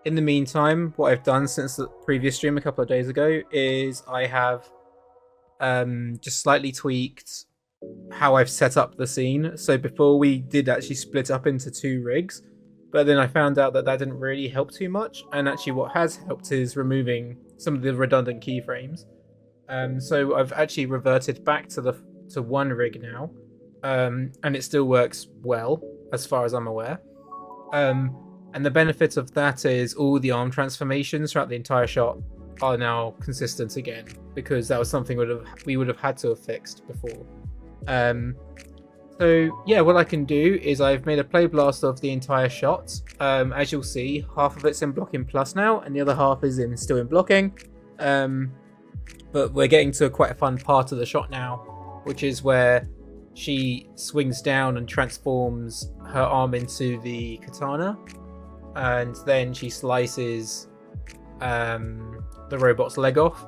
in the meantime, what I've done since the previous stream a couple of days ago is I have just slightly tweaked how I've set up the scene. So before we did actually split up into 2 rigs, but then I found out that that didn't really help too much. And actually what has helped is removing some of the redundant keyframes. So I've actually reverted back to 1 rig now, and it still works well as far as I'm aware. And the benefit of that is all the arm transformations throughout the entire shot are now consistent again, because that was something we would have had to have fixed before. So yeah, what I can do is I've made a play blast of the entire shot. As you'll see, half of it's in blocking plus now, and the other half is still in blocking. But we're getting to quite a fun part of the shot now, which is where she swings down and transforms her arm into the katana, and then she slices the robot's leg off.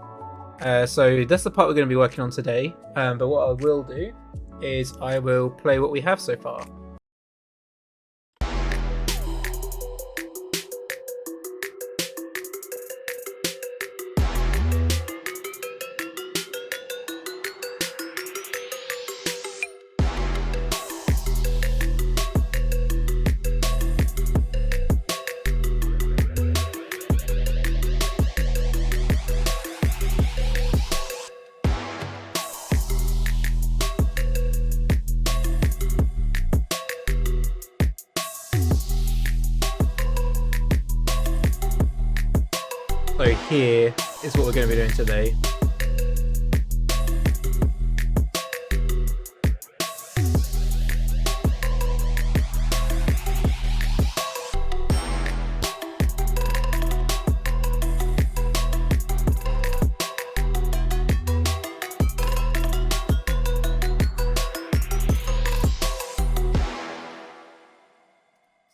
So that's the part we're going to be working on today. But what I will do is I will play what we have so far. So here is what we're going to be doing today.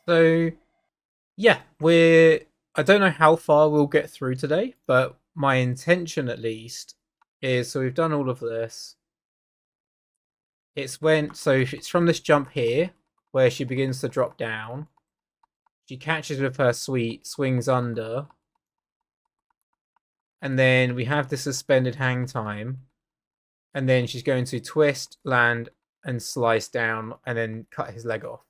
So yeah, I don't know how far we'll get through today, but my intention at least is, so we've done all of this. It's from this jump here where she begins to drop down. She catches with her sweep, swings under, and then we have the suspended hang time, and then she's going to twist, land, and slice down, and then cut his leg off.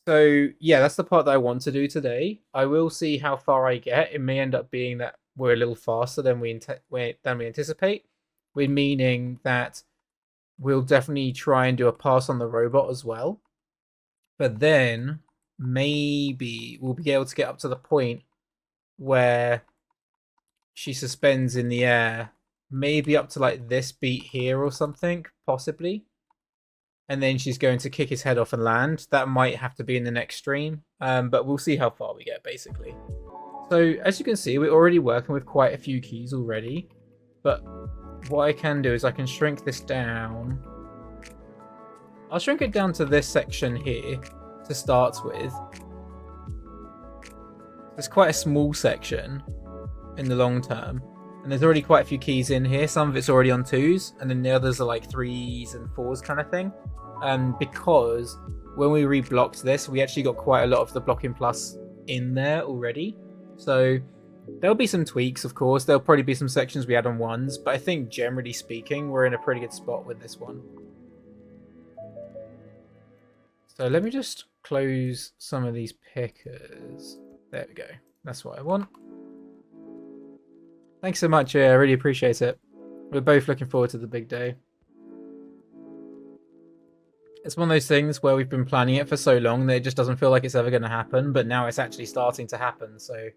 So yeah, that's the part that I want to do today. I will see how far I get. It may end up being that we're a little faster than we anticipate. We're meaning that we'll definitely try and do a pass on the robot as well. But then maybe we'll be able to get up to the point where she suspends in the air, maybe up to like this beat here or something, possibly. And then she's going to kick his head off and land. That might have to be in the next stream, but we'll see how far we get, basically. So, as you can see, we're already working with quite a few keys already. But what I can do is I can shrink this down. I'll shrink it down to this section here to start with. It's quite a small section in the long term. And there's already quite a few keys in here. Some of it's already on 2s, and then the others are like 3s and 4s kind of thing. Because when we reblocked this, we actually got quite a lot of the blocking plus in there already. So there'll be some tweaks, of course. There'll probably be some sections we add on 1s, but I think generally speaking, we're in a pretty good spot with this one. So let me just close some of these pickers. There we go. That's what I want. Thanks so much. I really appreciate it. We're both looking forward to the big day. It's one of those things where we've been planning it for so long that it just doesn't feel like it's ever going to happen, but now it's actually starting to happen. So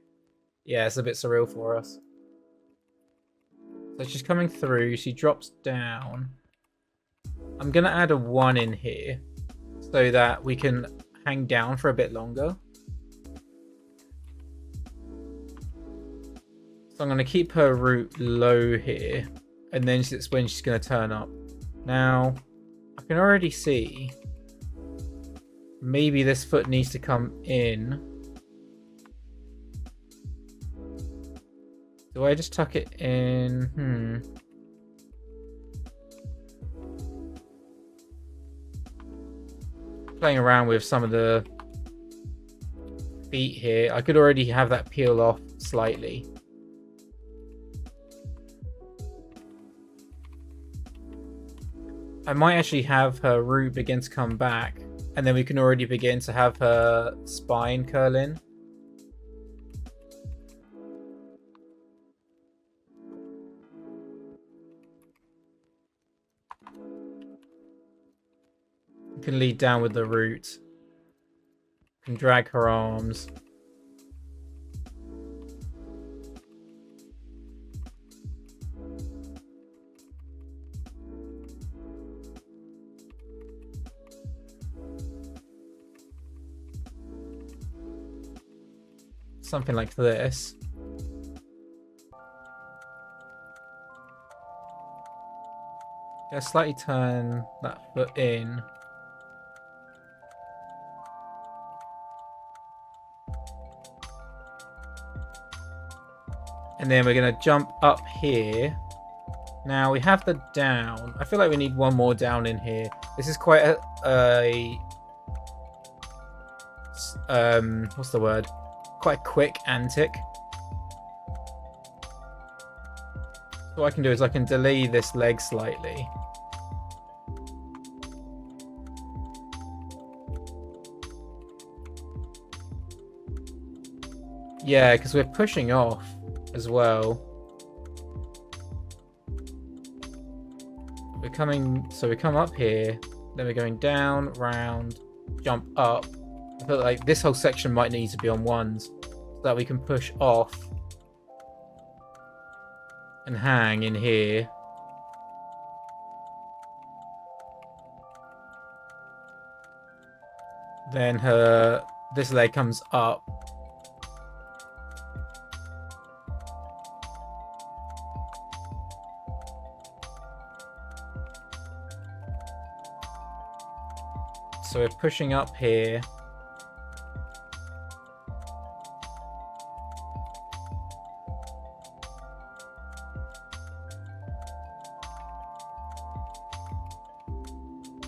yeah, it's a bit surreal for us. So she's coming through. She drops down. I'm going to add a 1 in here so that we can hang down for a bit longer. So I'm going to keep her root low here, and then it's when she's going to turn up. Now, I can already see maybe this foot needs to come in. Do I just tuck it in? Playing around with some of the feet here. I could already have that peel off slightly. I might actually have her root begin to come back, and then we can already begin to have her spine curl in. You can lead down with the root. You can drag her arms. Something like this. Just slightly turn that foot in. And then we're going to jump up here. Now we have the down. I feel like we need one more down in here. This is quite what's the word? Quite a quick antic. So what I can do is I can delay this leg slightly. Yeah, because we're pushing off as well. We're coming, so we come up here, then we're going down, round, jump up. I feel like this whole section might need to be on ones so that we can push off and hang in here. Then this leg comes up. So we're pushing up here.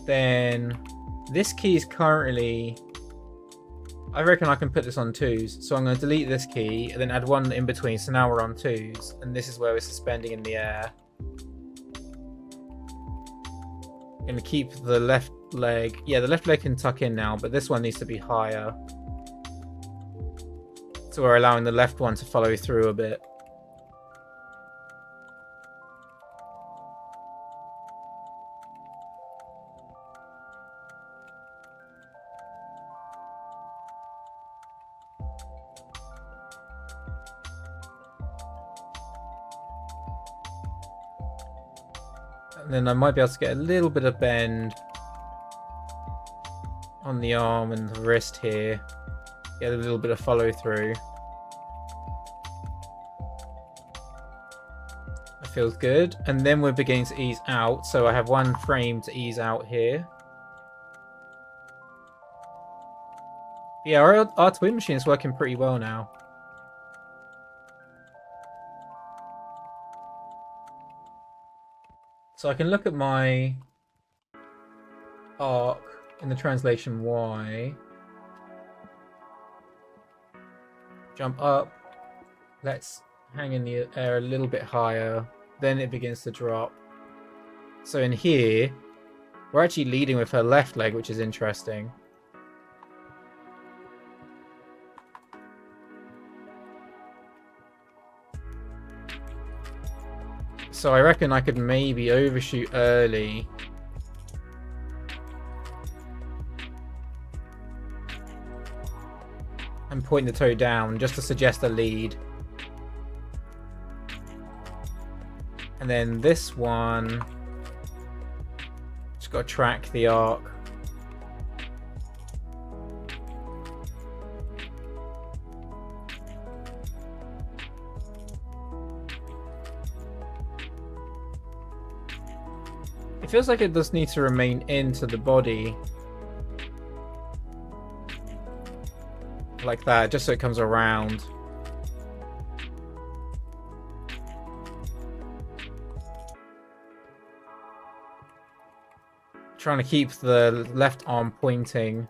Then this key is currently, I reckon I can put this on 2s. So I'm going to delete this key and then add one in between. So now we're on 2s. And this is where we're suspending in the air. Going to keep the left leg. Yeah, the left leg can tuck in now, but this one needs to be higher. So we're allowing the left one to follow through a bit. And then I might be able to get a little bit of bend on the arm and the wrist here. Get a little bit of follow through. That feels good. And then we're beginning to ease out. So I have one frame to ease out here. Yeah, our twin machine is working pretty well now. So I can look at my arc in the translation Y. Jump up. Let's hang in the air a little bit higher. Then it begins to drop. So in here, we're actually leading with her left leg, which is interesting. So I reckon I could maybe overshoot early. And point the toe down just to suggest a lead. And then this one, just got to track the arc. It feels like it does need to remain into the body. Like that, just so it comes around. Trying to keep the left arm pointing.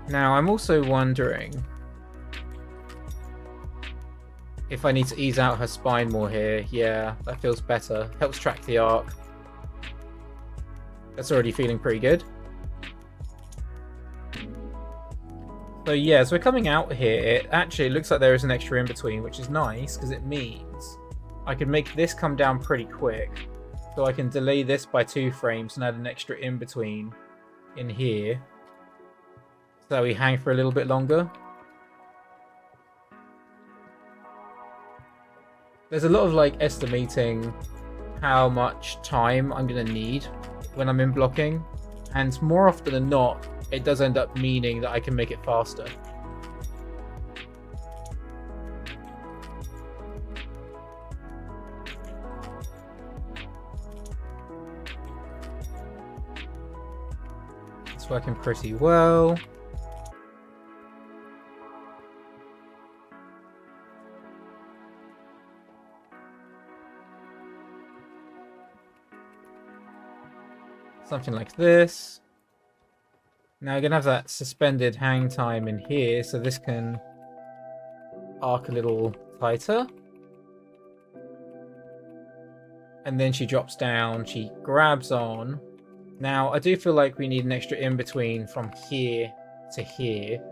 Now, I'm also wondering if I need to ease out her spine more here. Yeah, that feels better. Helps track the arc. That's already feeling pretty good. So yeah, as we're coming out here, it actually looks like there is an extra in between, which is nice because it means I can make this come down pretty quick. So I can delay this by 2 frames and add an extra in between in here. So that we hang for a little bit longer. There's a lot of like estimating how much time I'm going to need when I'm in blocking. And more often than not, it does end up meaning that I can make it faster. It's working pretty well. Something like this. Now we're going to have that suspended hang time in here, so this can arc a little tighter. And then she drops down, she grabs on. Now, I do feel like we need an extra in-between from here to here.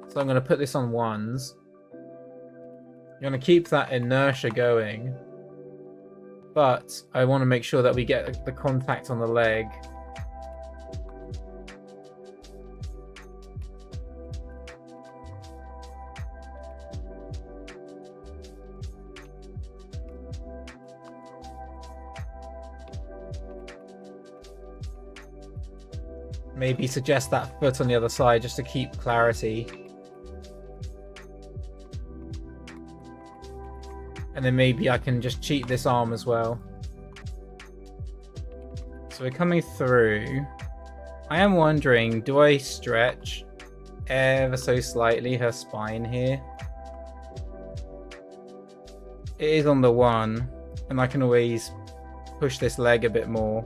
So I'm going to put this on 1s. I'm going to keep that inertia going. But I want to make sure that we get the contact on the leg. Maybe suggest that foot on the other side just to keep clarity. And then maybe I can just cheat this arm as well. So we're coming through. I am wondering, do I stretch ever so slightly her spine here? It is on the 1, and I can always push this leg a bit more.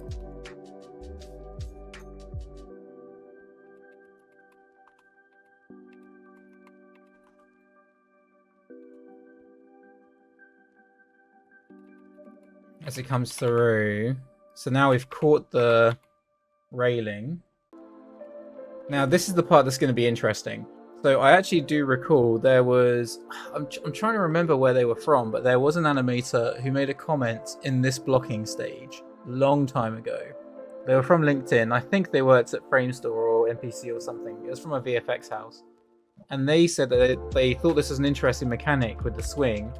As it comes through. So now we've caught the railing. Now this is the part that's going to be interesting. So I actually do recall there was... I'm trying to remember where they were from, but there was an animator who made a comment in this blocking stage a long time ago. They were from LinkedIn. I think they worked at Framestore or NPC or something. It was from a VFX house. And they said that they thought this was an interesting mechanic with the swing,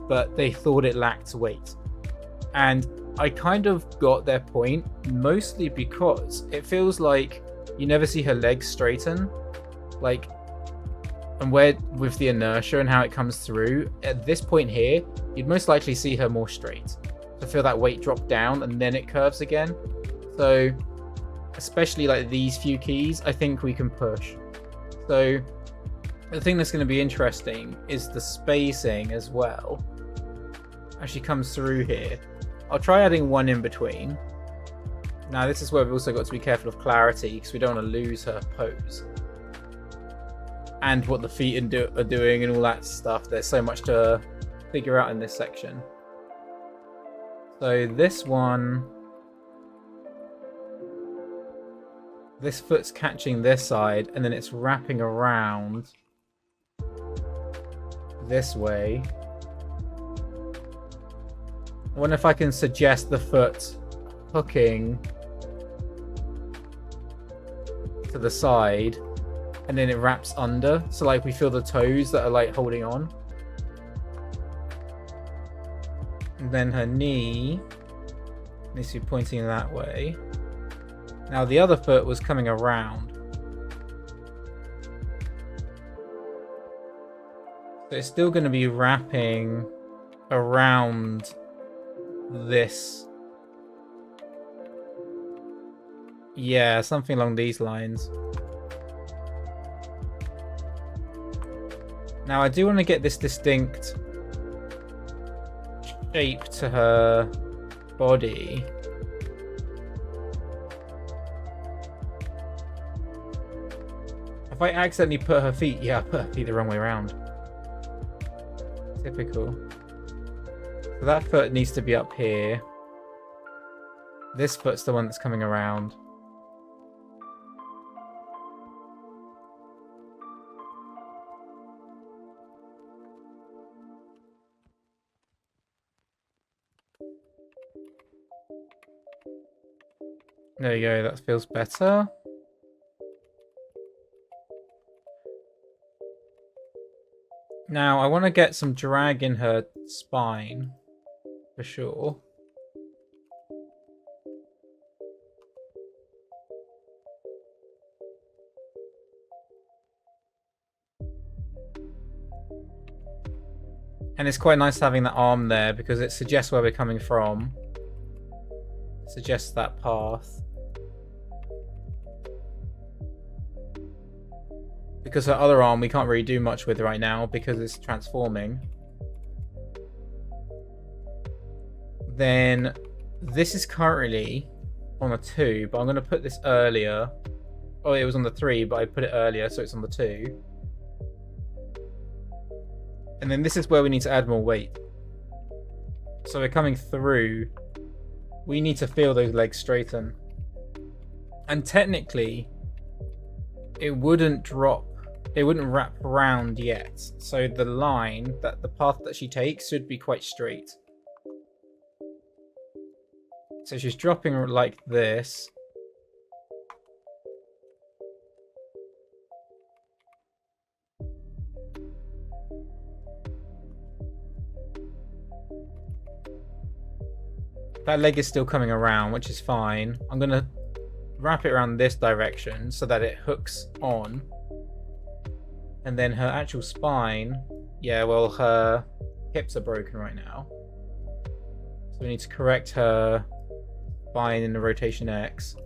but they thought it lacked weight. And I kind of got their point, mostly because it feels like you never see her legs straighten. Like, and where with the inertia and how it comes through, at this point here, you'd most likely see her more straight. To feel that weight drop down and then it curves again. So, especially like these few keys, I think we can push. So, the thing that's going to be interesting is the spacing as well. As she comes through here. I'll try adding 1 in between. Now this is where we've also got to be careful of clarity because we don't want to lose her pose. And what the feet are doing and all that stuff. There's so much to figure out in this section. So this one... This foot's catching this side and then it's wrapping around this way. I wonder if I can suggest the foot hooking to the side and then it wraps under. So like we feel the toes that are like holding on. And then her knee needs to be pointing that way. Now the other foot was coming around. So it's still going to be wrapping around this. Yeah, something along these lines. Now I do want to get this distinct shape to her body. I If I accidentally put her feet... Yeah, I put her feet the wrong way around. Typical. So that foot needs to be up here. This foot's the one that's coming around. There you go, that feels better. Now, I want to get some drag in her spine, for sure. And it's quite nice having that arm there because it suggests where we're coming from. It suggests that path. Because her other arm we can't really do much with right now because it's transforming. Then this is currently on a 2, but I'm going to put this earlier. Oh, it was on the 3, but I put it earlier, so it's on the 2. And then this is where we need to add more weight. So we're coming through. We need to feel those legs straighten. And technically, it wouldn't drop. It wouldn't wrap around yet. So the line, the path that she takes should be quite straight. So she's dropping like this. That leg is still coming around, which is fine. I'm going to wrap it around this direction so that it hooks on. And then her actual spine, yeah, well, her hips are broken right now. So we need to correct her spine in the rotation X.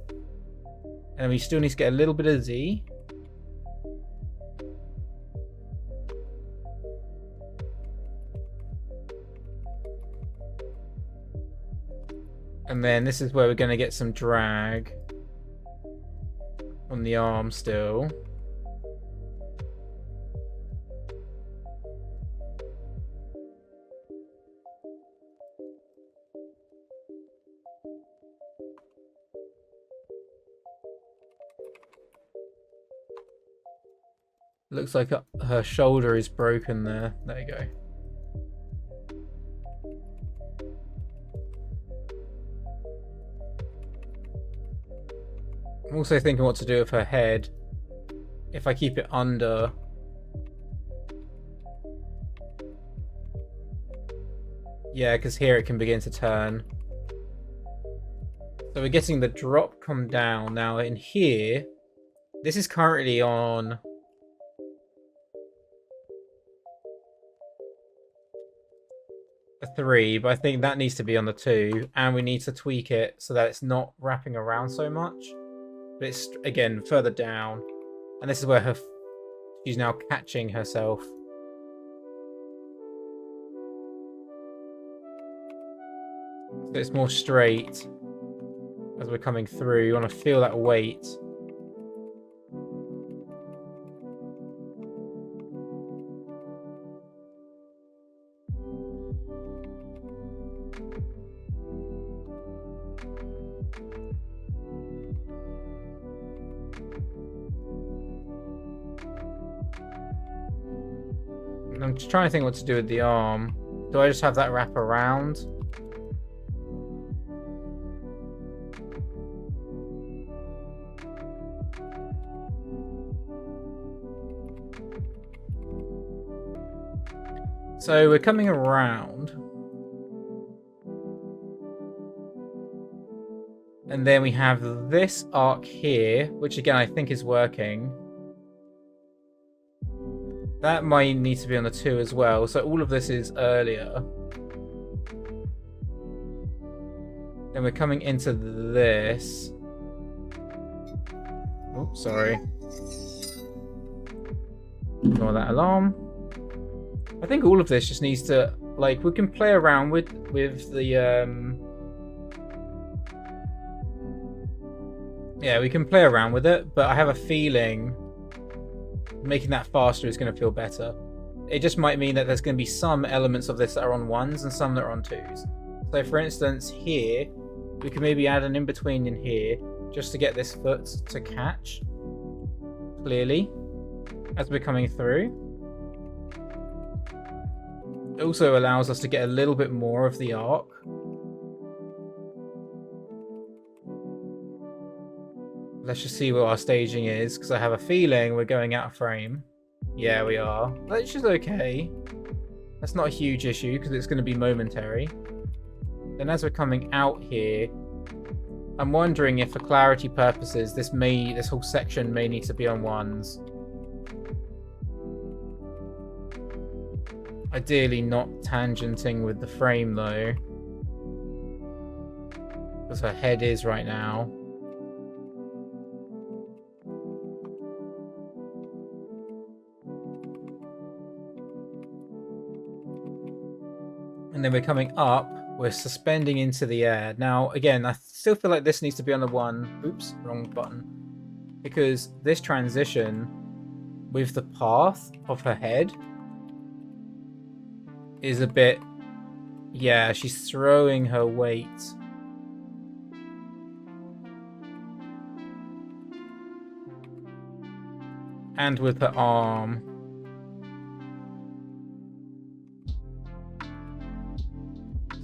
And we still need to get a little bit of Z. And then this is where we're going to get some drag on the arm still. Looks like her shoulder is broken there. There you go. I'm also thinking what to do with her head. If I keep it under. Yeah, because here it can begin to turn. So we're getting the drop come down. Now in here, this is currently on a 3, but I think that needs to be on the 2, and we need to tweak it so that it's not wrapping around so much. But it's, again, further down. And this is where she's now catching herself. So it's more straight as we're coming through. You want to feel that weight. I'm just trying to think what to do with the arm. Do I just have that wrap around? So we're coming around. And then we have this arc here, which again I think is working. That might need to be on the 2 as well. So all of this is earlier. Then we're coming into this. Oh, sorry. Ignore that alarm. I think all of this just needs to, like, we can play around with the yeah, we can play around with it, but I have a feeling making that faster is going to feel better. It just might mean that there's going to be some elements of this that are on 1s and some that are on 2s. So for instance, here, we could maybe add an in-between in here, just to get this foot to catch clearly as we're coming through. It also allows us to get a little bit more of the arc. Let's just see what our staging is, because I have a feeling we're going out of frame. Yeah, we are. That's just okay. That's not a huge issue, because it's going to be momentary. Then as we're coming out here, I'm wondering if for clarity purposes, this whole section may need to be on 1s. Ideally not tangenting with the frame though, because her head is right now. And then we're coming up, we're suspending into the air. Now, again, I still feel like this needs to be on the 1. Oops, wrong button. Because this transition with the path of her head is a bit... Yeah, she's throwing her weight. And with her arm.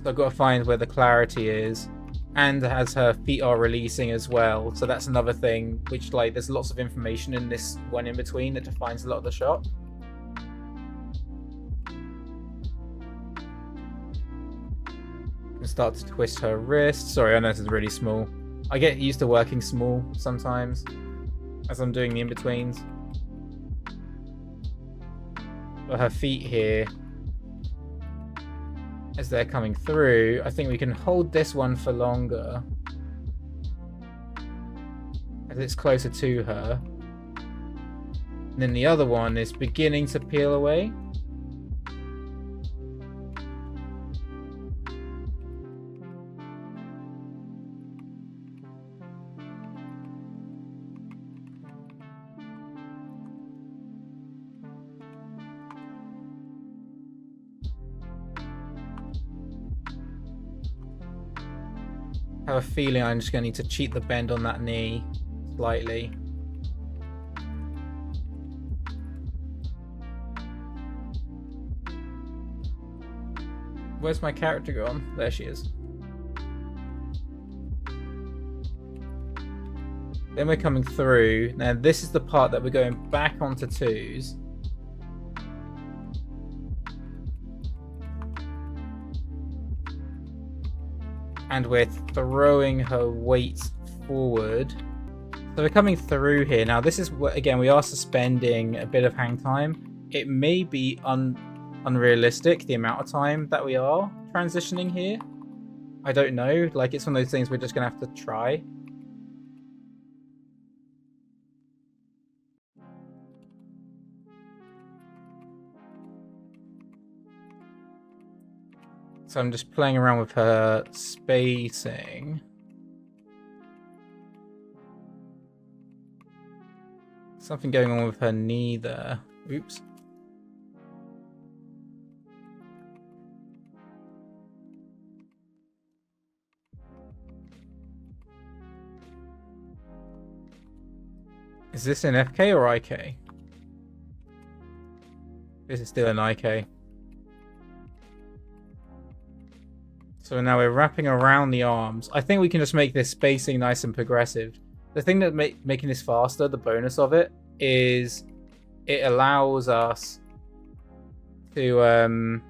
So I've got to find where the clarity is, and as her feet are releasing as well. So that's another thing, which like there's lots of information in this one in between that defines a lot of the shot. And start to twist her wrist. Sorry, I know this is really small. I get used to working small sometimes as I'm doing the in-betweens. Got her feet here. As they're coming through, I think we can hold this one for longer as it's closer to her. And then the other one is beginning to peel away. I have a feeling I'm just going to need to cheat the bend on that knee slightly. Where's my character gone? There she is. Then we're coming through. Now this is the part that we're going back onto 2s. And we're throwing her weight forward. So we're coming through here. Now this is, again, we are suspending a bit of hang time. It may be unrealistic, the amount of time that we are transitioning here. I don't know. Like, it's one of those things we're just going to have to try. So I'm just playing around with her spacing. Something going on with her knee there. Oops. Is this an FK or IK? This is still an IK. So now we're wrapping around the arms. I think we can just make this spacing nice and progressive. The thing that making this faster, the bonus of it, is it allows us to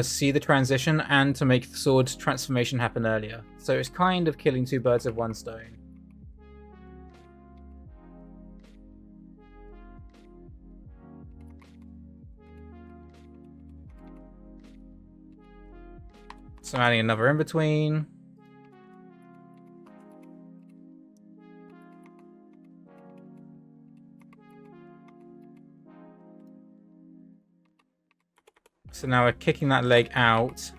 see the transition and to make the sword transformation happen earlier. So it's kind of killing two birds with one stone. So I'm adding another in between. So now we're kicking that leg out.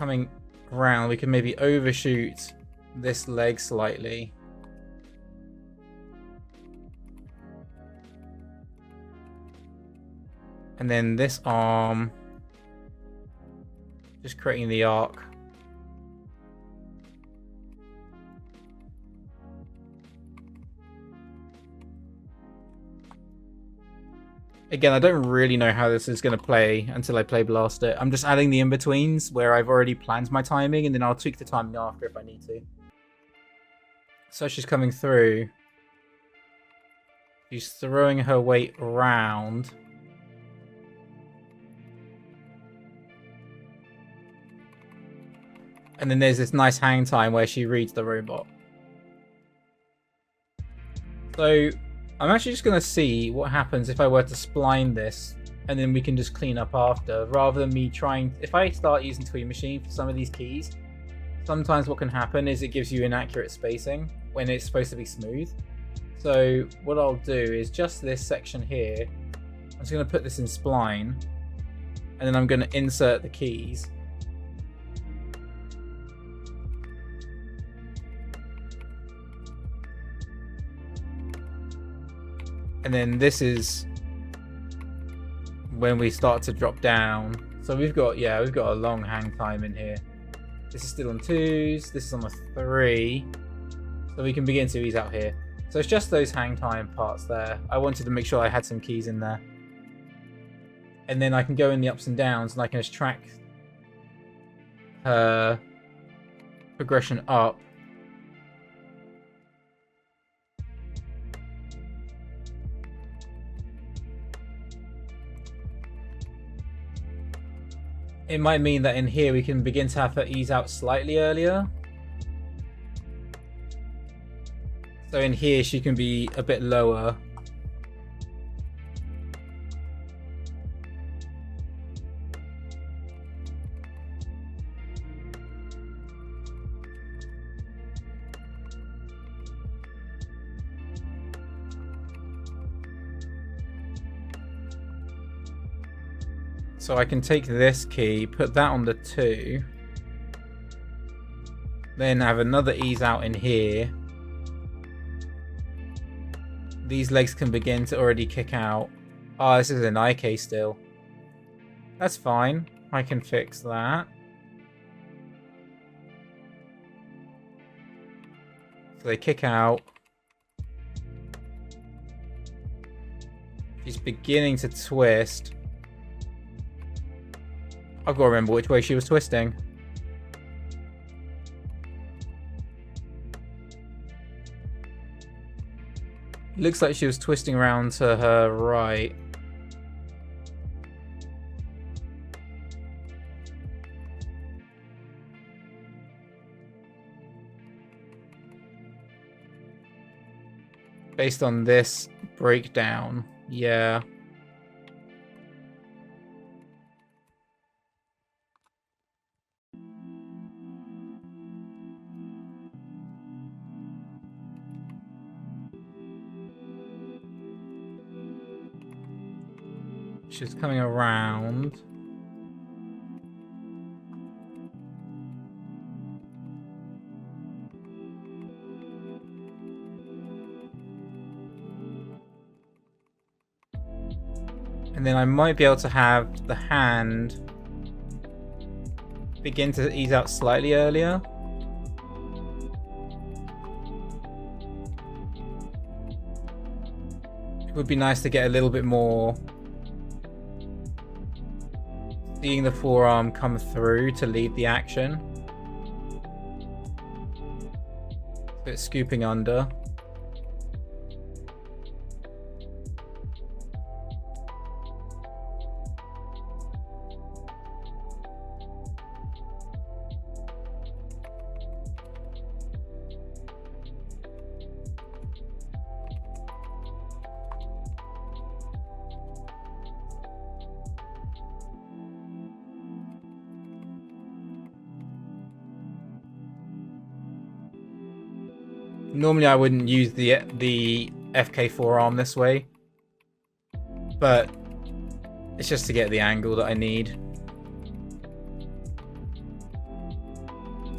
coming around, we can maybe overshoot this leg slightly. And then this arm, just creating the arc. Again, I don't really know how this is going to play until I play Blast it. I'm just adding the in-betweens where I've already planned my timing, and then I'll tweak the timing after if I need to. So she's coming through. She's throwing her weight around. And then there's this nice hang time where she reads the robot. So I'm actually just going to see what happens if I were to spline this, and then we can just clean up after, rather than me trying... If I start using Tweet Machine for some of these keys, sometimes what can happen is it gives you inaccurate spacing when it's supposed to be smooth. So what I'll do is just this section here, I'm just going to put this in spline, and then I'm going to insert the keys. And then this is when we start to drop down. So we've got a long hang time in here. This is still on 2s, this is on a 3. So we can begin to ease out here. So it's just those hang time parts there. I wanted to make sure I had some keys in there. And then I can go in the ups and downs, and I can just track her progression up. It might mean that in here we can begin to have her ease out slightly earlier. So in here she can be a bit lower. So I can take this key, put that on the 2, then have another ease out in here. These legs can begin to already kick out. Oh, this is an IK still. That's fine. I can fix that. So they kick out. She's beginning to twist. I've got to remember which way she was twisting. Looks like she was twisting around to her right. Based on this breakdown, yeah. She's coming around. And then I might be able to have the hand begin to ease out slightly earlier. It would be nice to get a little bit more. Seeing the forearm come through to lead the action. A bit scooping under. Normally I wouldn't use the FK forearm this way, but it's just to get the angle that I need.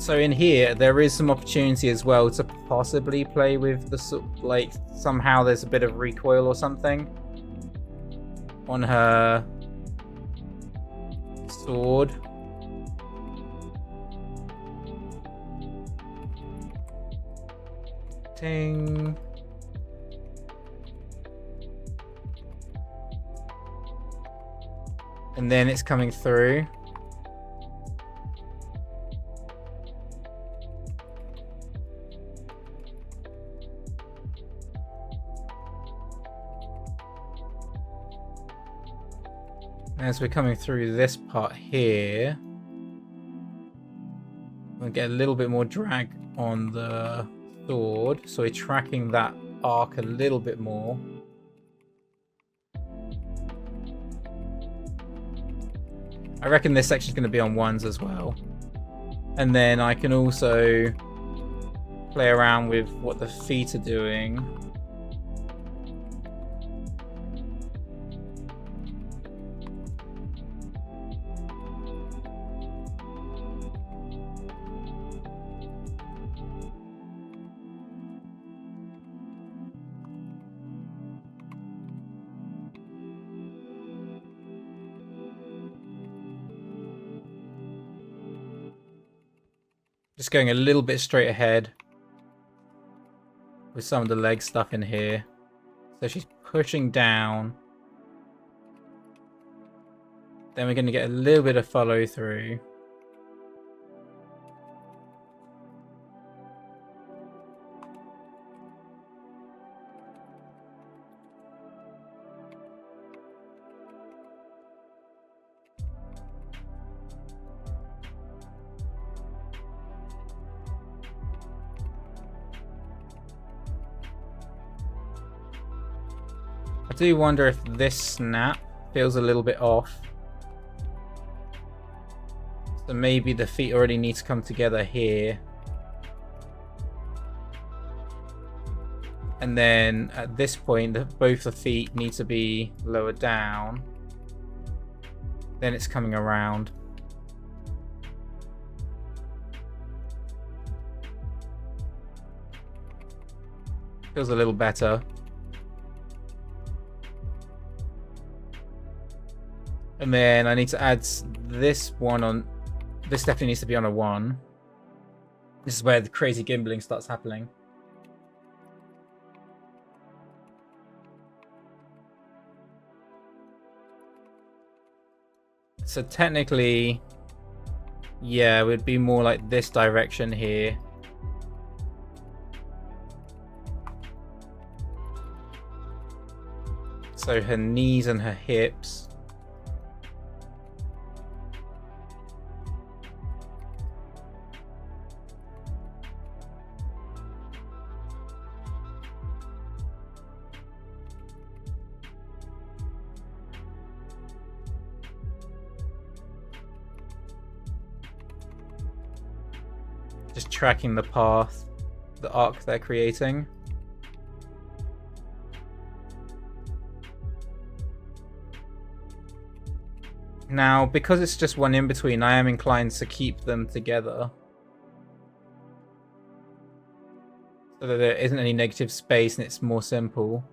So in here, there is some opportunity as well to possibly play with the like somehow there's a bit of recoil or something on her sword. Ting. And then it's coming through. As we're coming through this part here, we'll get a little bit more drag on the sword, so we're tracking that arc a little bit more. I reckon this section's going to be on ones as well. And then I can also play around with what the feet are doing. Just going a little bit straight ahead with some of the leg stuff in here. So she's pushing down. Then we're going to get a little bit of follow through. I do wonder if this snap feels a little bit off. So maybe the feet already need to come together here. And then at this point, both the feet need to be lower down. Then it's coming around. Feels a little better. And then I need to add this one on. This definitely needs to be on a 1. This is where the crazy gimbling starts happening. So technically, yeah, it would be more like this direction here. So her knees and her hips. Just tracking the path, the arc they're creating. Now, because it's just one in between, I am inclined to keep them together. So that there isn't any negative space and it's more simple.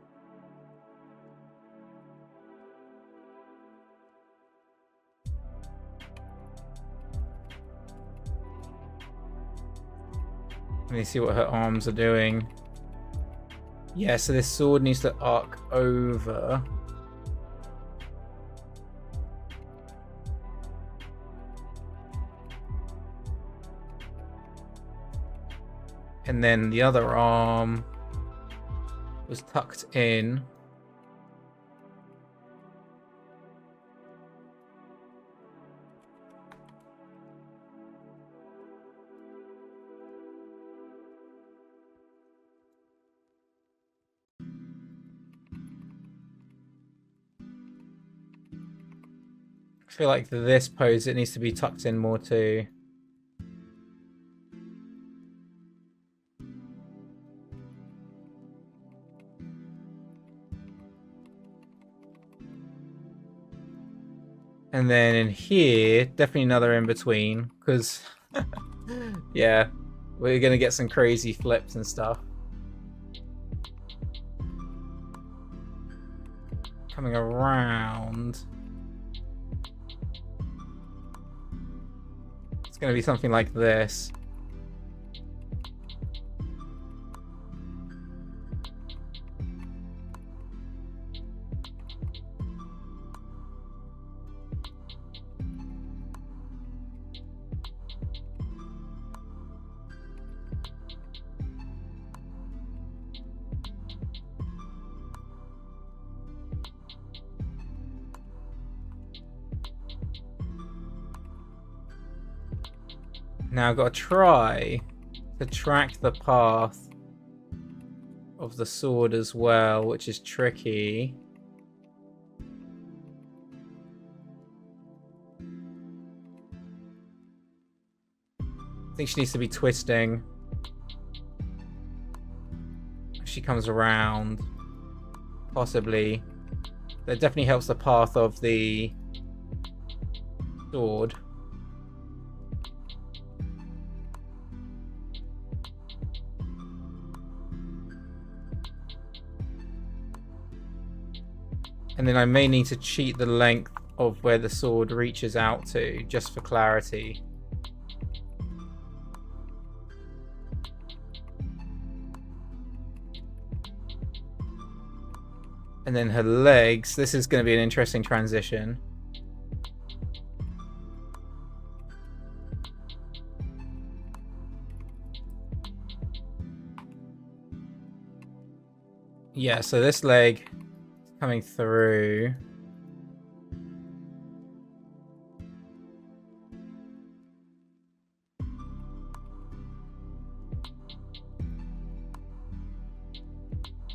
Let me see what her arms are doing. Yeah, so this sword needs to arc over. And then the other arm was tucked in. I feel like this pose, it needs to be tucked in more too. And then in here, definitely another in between, because Yeah, we're gonna get some crazy flips and stuff. Coming around. It's gonna be something like this. Now I've got to try to track the path of the sword as well, which is tricky. I think she needs to be twisting. She comes around. Possibly. That definitely helps the path of the sword. And then I may need to cheat the length of where the sword reaches out to, just for clarity. And then her legs, this is going to be an interesting transition. Yeah, so this leg coming through.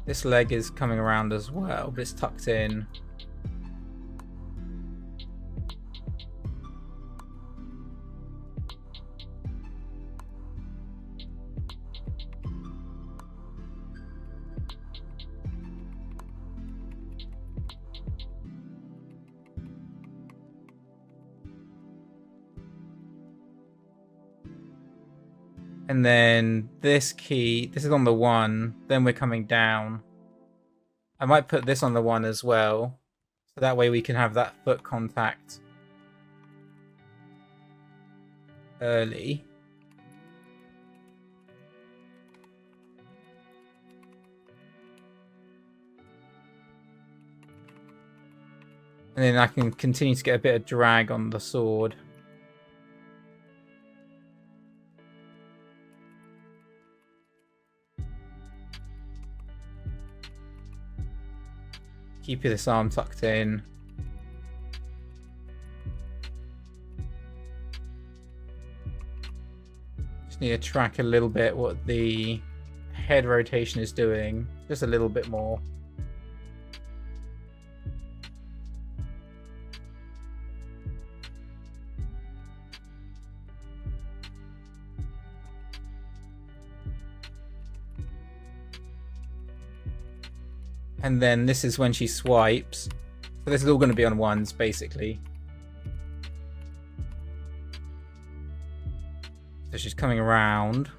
This leg is coming around as well, but it's tucked in. And then this key, this is on the 1, then we're coming down. I might put this on the 1 as well, so that way we can have that foot contact early. And then I can continue to get a bit of drag on the sword. Keep this arm tucked in. Just need to track a little bit what the head rotation is doing. Just a little bit more. And then this is when she swipes. So this is all going to be on 1s, basically. So she's coming around.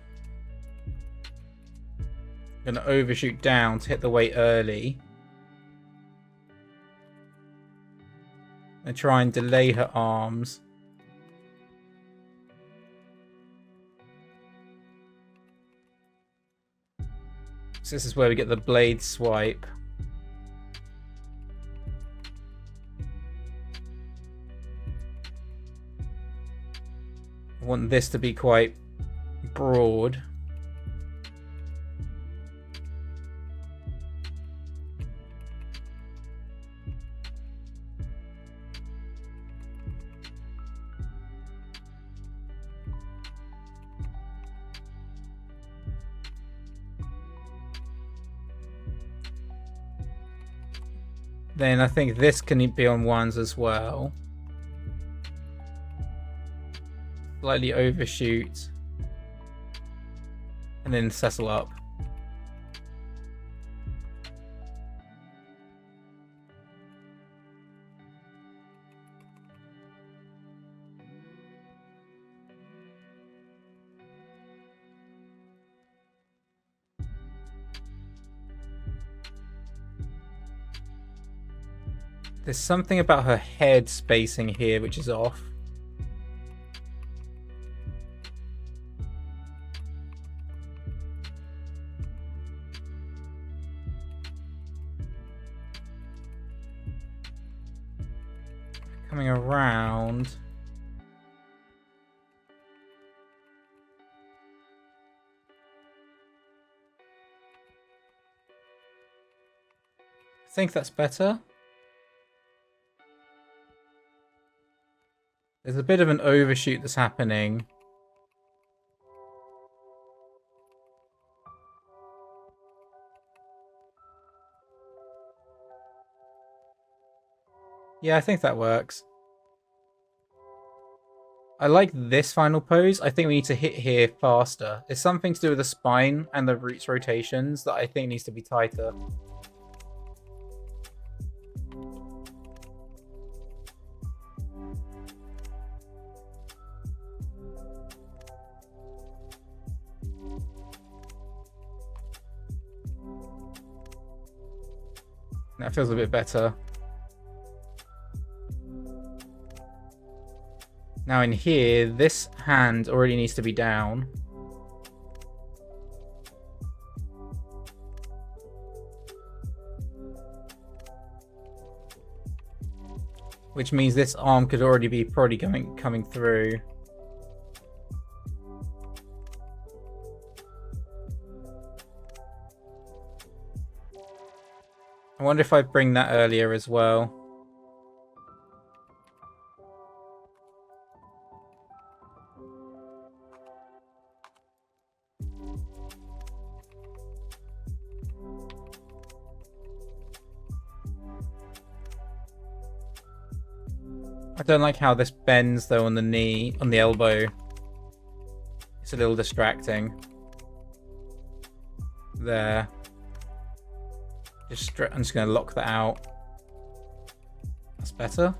Going to overshoot down to hit the weight early. And try and delay her arms. So this is where we get the blade swipe. I want this to be quite broad. Then I think this can be on 1s as well. Slightly overshoot. And then settle up. There's something about her head spacing here which is off. Coming around. I think that's better. There's a bit of an overshoot that's happening. Yeah, I think that works. I like this final pose. I think we need to hit here faster. It's something to do with the spine and the roots rotations that I think needs to be tighter. That feels a bit better. Now in here, this hand already needs to be down. Which means this arm could already be probably coming through. I wonder if I bring that earlier as well. I don't like how this bends though on the knee, on the elbow. It's a little distracting. There. I'm just going to lock that out. That's better.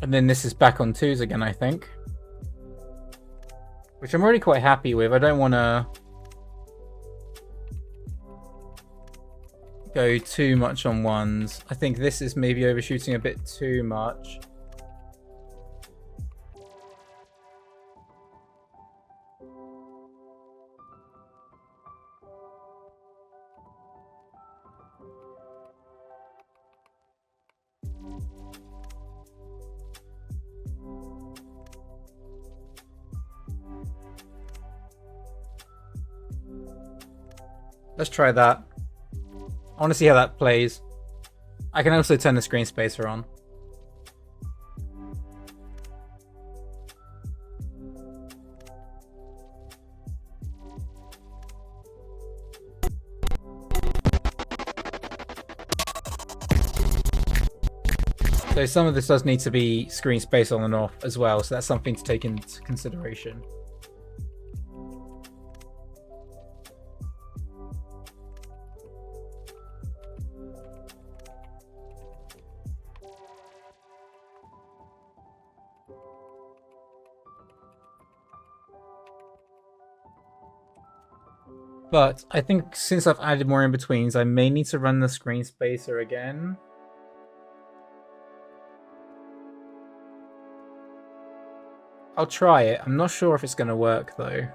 And then this is back on twos again, I think. Which I'm already quite happy with. I don't want to go too much on ones. I think this is maybe overshooting a bit too much. Let's try that. I want to see how that plays. I can also turn the screen spacer on. So some of this does need to be screen space on and off as well, so that's something to take into consideration. But I think since I've added more in-betweens, I may need to run the screen spacer again. I'll try it. I'm not sure if it's going to work though.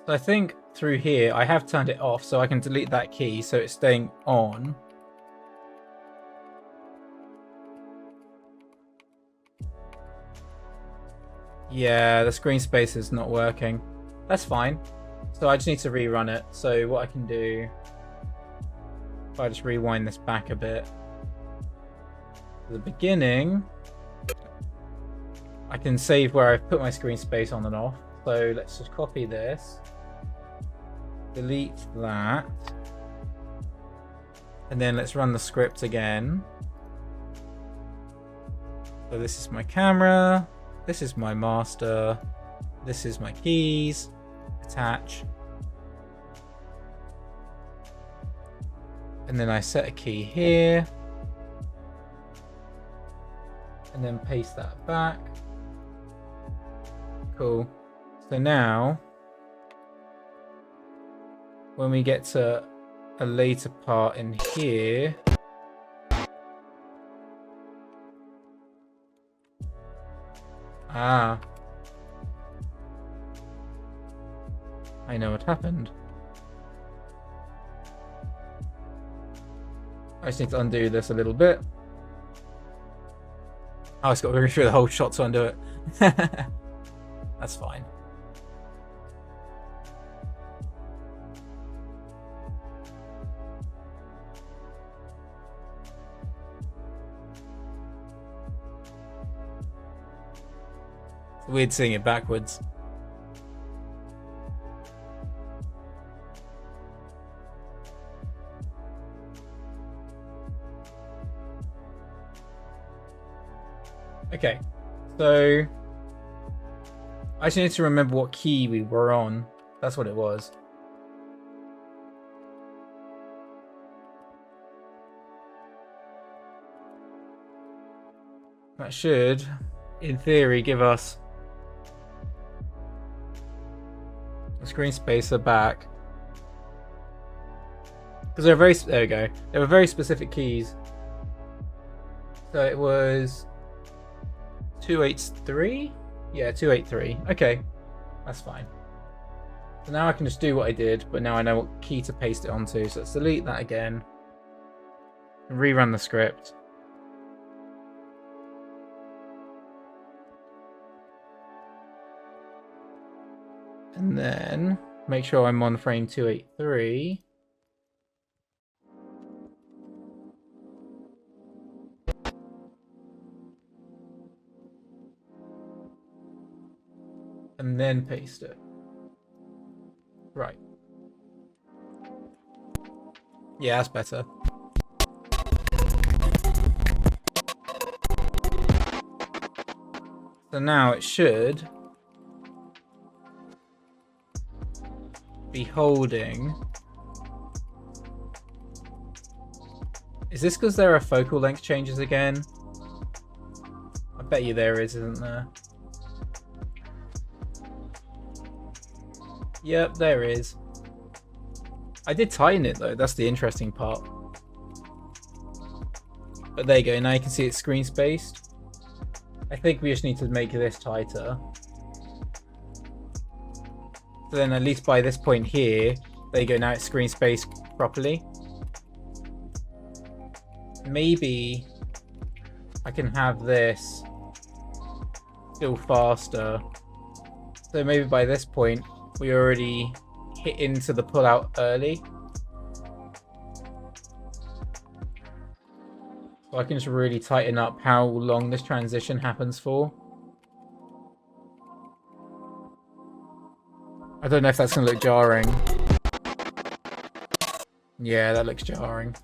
So I think through here, I have turned it off so I can delete that key so it's staying on. Yeah, the screen spacer is not working. That's fine. So I just need to rerun it. So what I can do, if I just rewind this back a bit, to the beginning, I can save where I've put my screen space on and off. So let's just copy this, delete that, and then let's run the script again. So this is my camera. This is my master. This is my keys. Attach. And then I set a key here. And then paste that back. Cool. So now, when we get to a later part in here, I know what happened. I just need to undo this a little bit. Oh, it's got to go through the whole shot to undo it. That's fine. It's weird seeing it backwards. Okay, so I just need to remember what key we were on. That's what it was. That should, in theory, give us a screen spacer back. Because they're very, there we go. They were very specific keys. So it was 283? Yeah, 283. Okay, that's fine. So now I can just do what I did, but now I know what key to paste it onto. So let's delete that again. And rerun the script. And then make sure I'm on frame 283. And then paste it. Right. Yeah, that's better. So now it should be holding. Is this because there are focal length changes again? I bet you there is, isn't there? Yep, there is. I did tighten it though, that's the interesting part. But there you go, now you can see it's screen spaced. I think we just need to make this tighter. So then at least by this point here, there you go, now it's screen spaced properly. Maybe I can have this still faster. So maybe by this point, we already hit into the pullout early. So I can just really tighten up how long this transition happens for. I don't know if that's going to look jarring. Yeah, that looks jarring.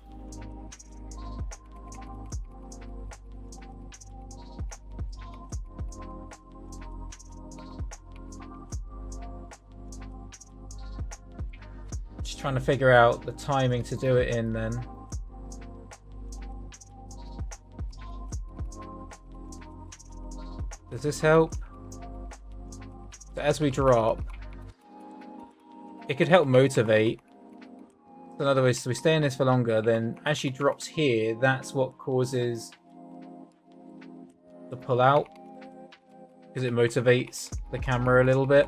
Just trying to figure out the timing to do it in then. Does this help? So as we drop, it could help motivate. So in other words, so we stay in this for longer, then as she drops here, that's what causes the pull out. Because it motivates the camera a little bit.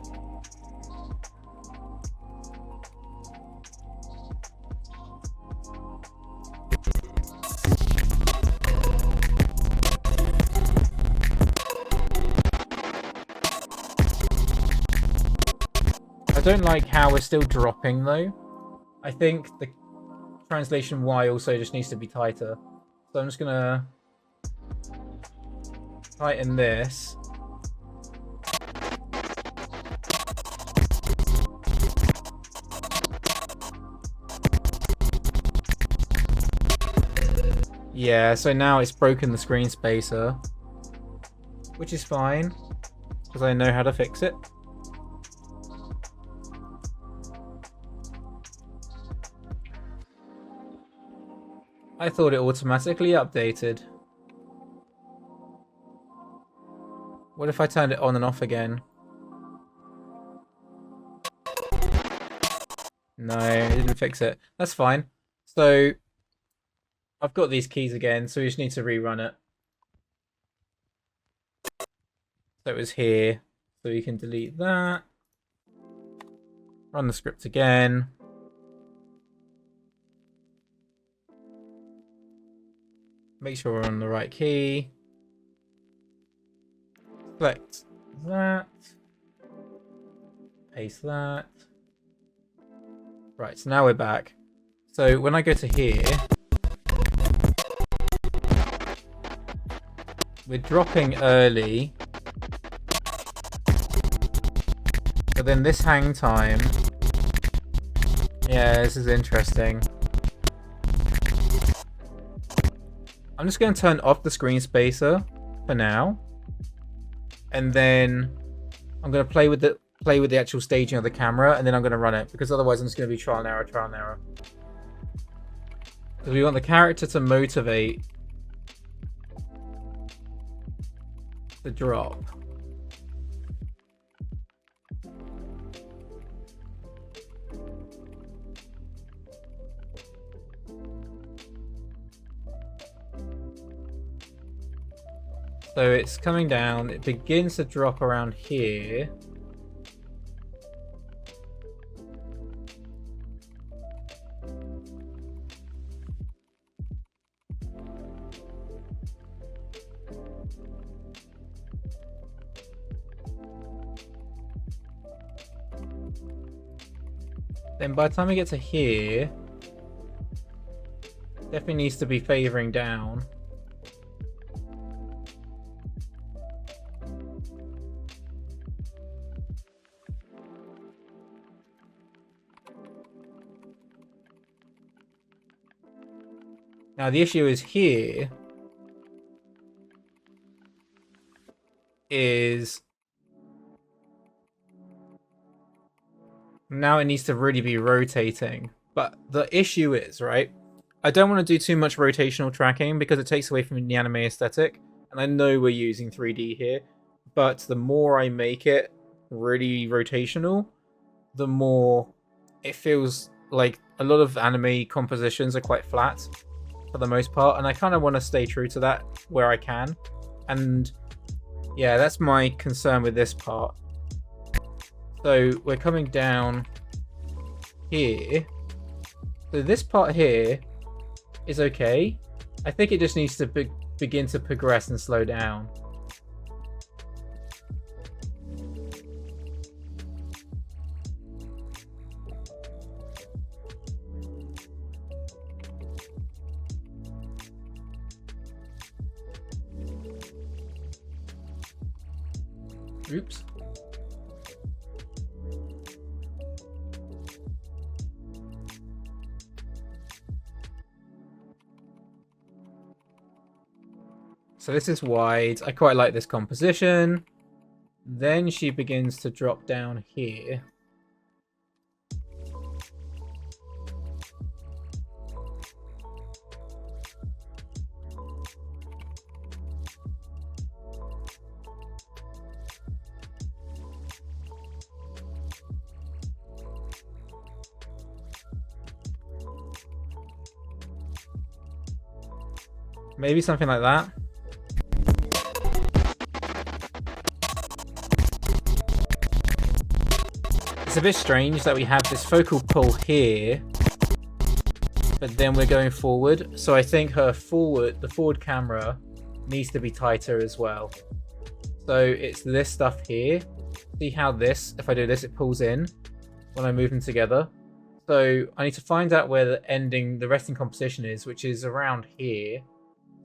I don't like how we're still dropping though. I think the translation Y also just needs to be tighter. So I'm just gonna tighten this. Yeah, so now it's broken the screen spacer, which is fine because I know how to fix it. I thought it automatically updated. What if I turned it on and off again? No, it didn't fix it. That's fine. So I've got these keys again, so we just need to rerun it. So it was here. So we can delete that. Run the script again. Make sure we're on the right key. Select that. Paste that. Right, so now we're back. So when I go to here, we're dropping early. But then this hang time... Yeah, this is interesting. I'm just going to turn off the screen spacer for now. And then I'm going to play with the actual staging of the camera, and then I'm going to run it, because otherwise I'm just going to be trial and error. Because we want the character to motivate the drop. So it's coming down, it begins to drop around here. Then by the time we get to here, definitely needs to be favoring down. Now the issue is here is now it needs to really be rotating. But the issue is, right, I don't want to do too much rotational tracking because it takes away from the anime aesthetic. And I know we're using 3D here, but the more I make it really rotational, the more it feels like a lot of anime compositions are quite flat for the most part, and I kind of want to stay true to that where I can. And yeah, that's my concern with this part. So we're coming down here. So this part here is okay. I think it just needs to begin to progress and slow down. Oops. So this is wide. I quite like this composition. Then she begins to drop down here. Maybe something like that. It's a bit strange that we have this focal pull here, but then we're going forward. So I think the forward camera needs to be tighter as well. So it's this stuff here. See how this, if I do this, it pulls in when I move them together. So I need to find out where the resting composition is, which is around here.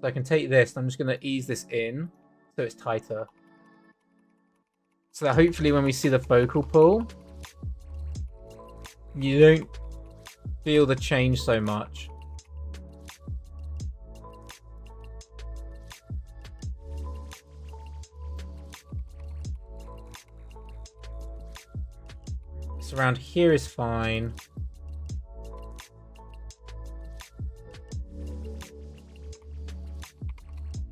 So I can take this, and I'm just going to ease this in so it's tighter. So that hopefully when we see the focal pull, you don't feel the change so much. So around here is fine.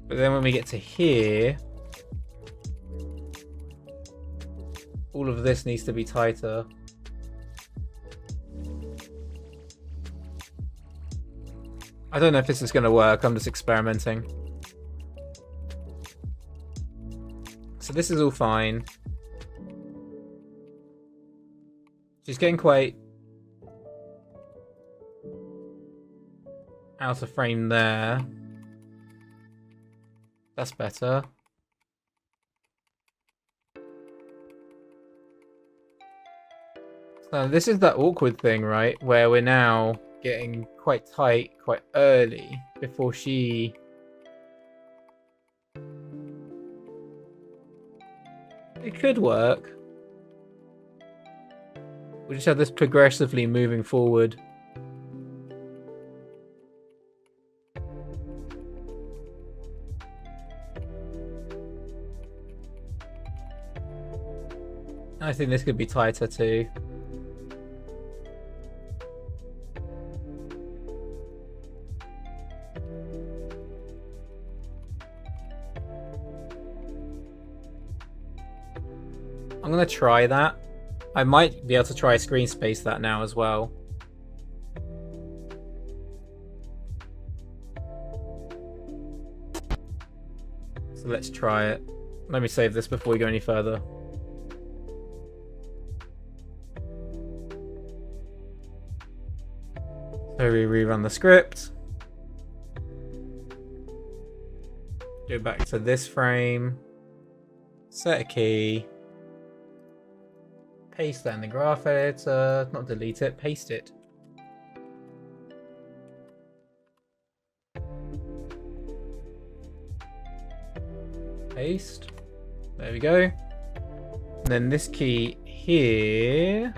But then when we get to here, all of this needs to be tighter. I don't know if this is going to work. I'm just experimenting. So this is all fine. She's getting quite out of frame there. That's better. So this is that awkward thing, right? Where we're now getting quite tight quite early before she... It could work. We just have this progressively moving forward. I think this could be tighter too. I'm gonna try that. I might be able to try screen space that now as well. So let's try it. Let me save this before we go any further. So we rerun the script. Go back to this frame. Set a key. Paste that in the graph editor. Not delete it, paste it. Paste. There we go. And then this key here.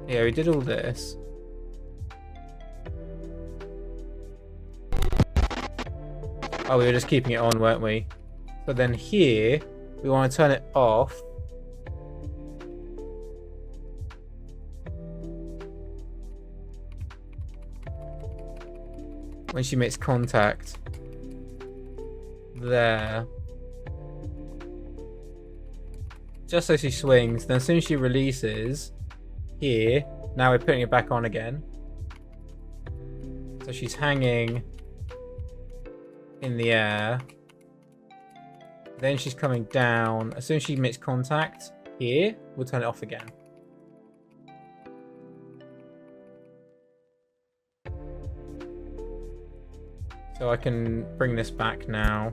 Yeah, we did all this. Oh, we were just keeping it on, weren't we? But then here, we want to turn it off. When she makes contact. There. Just so she swings. Then as soon as she releases, here, now we're putting it back on again. So she's hanging in the air. Then she's coming down. As soon as she makes contact here, we'll turn it off again. So I can bring this back now.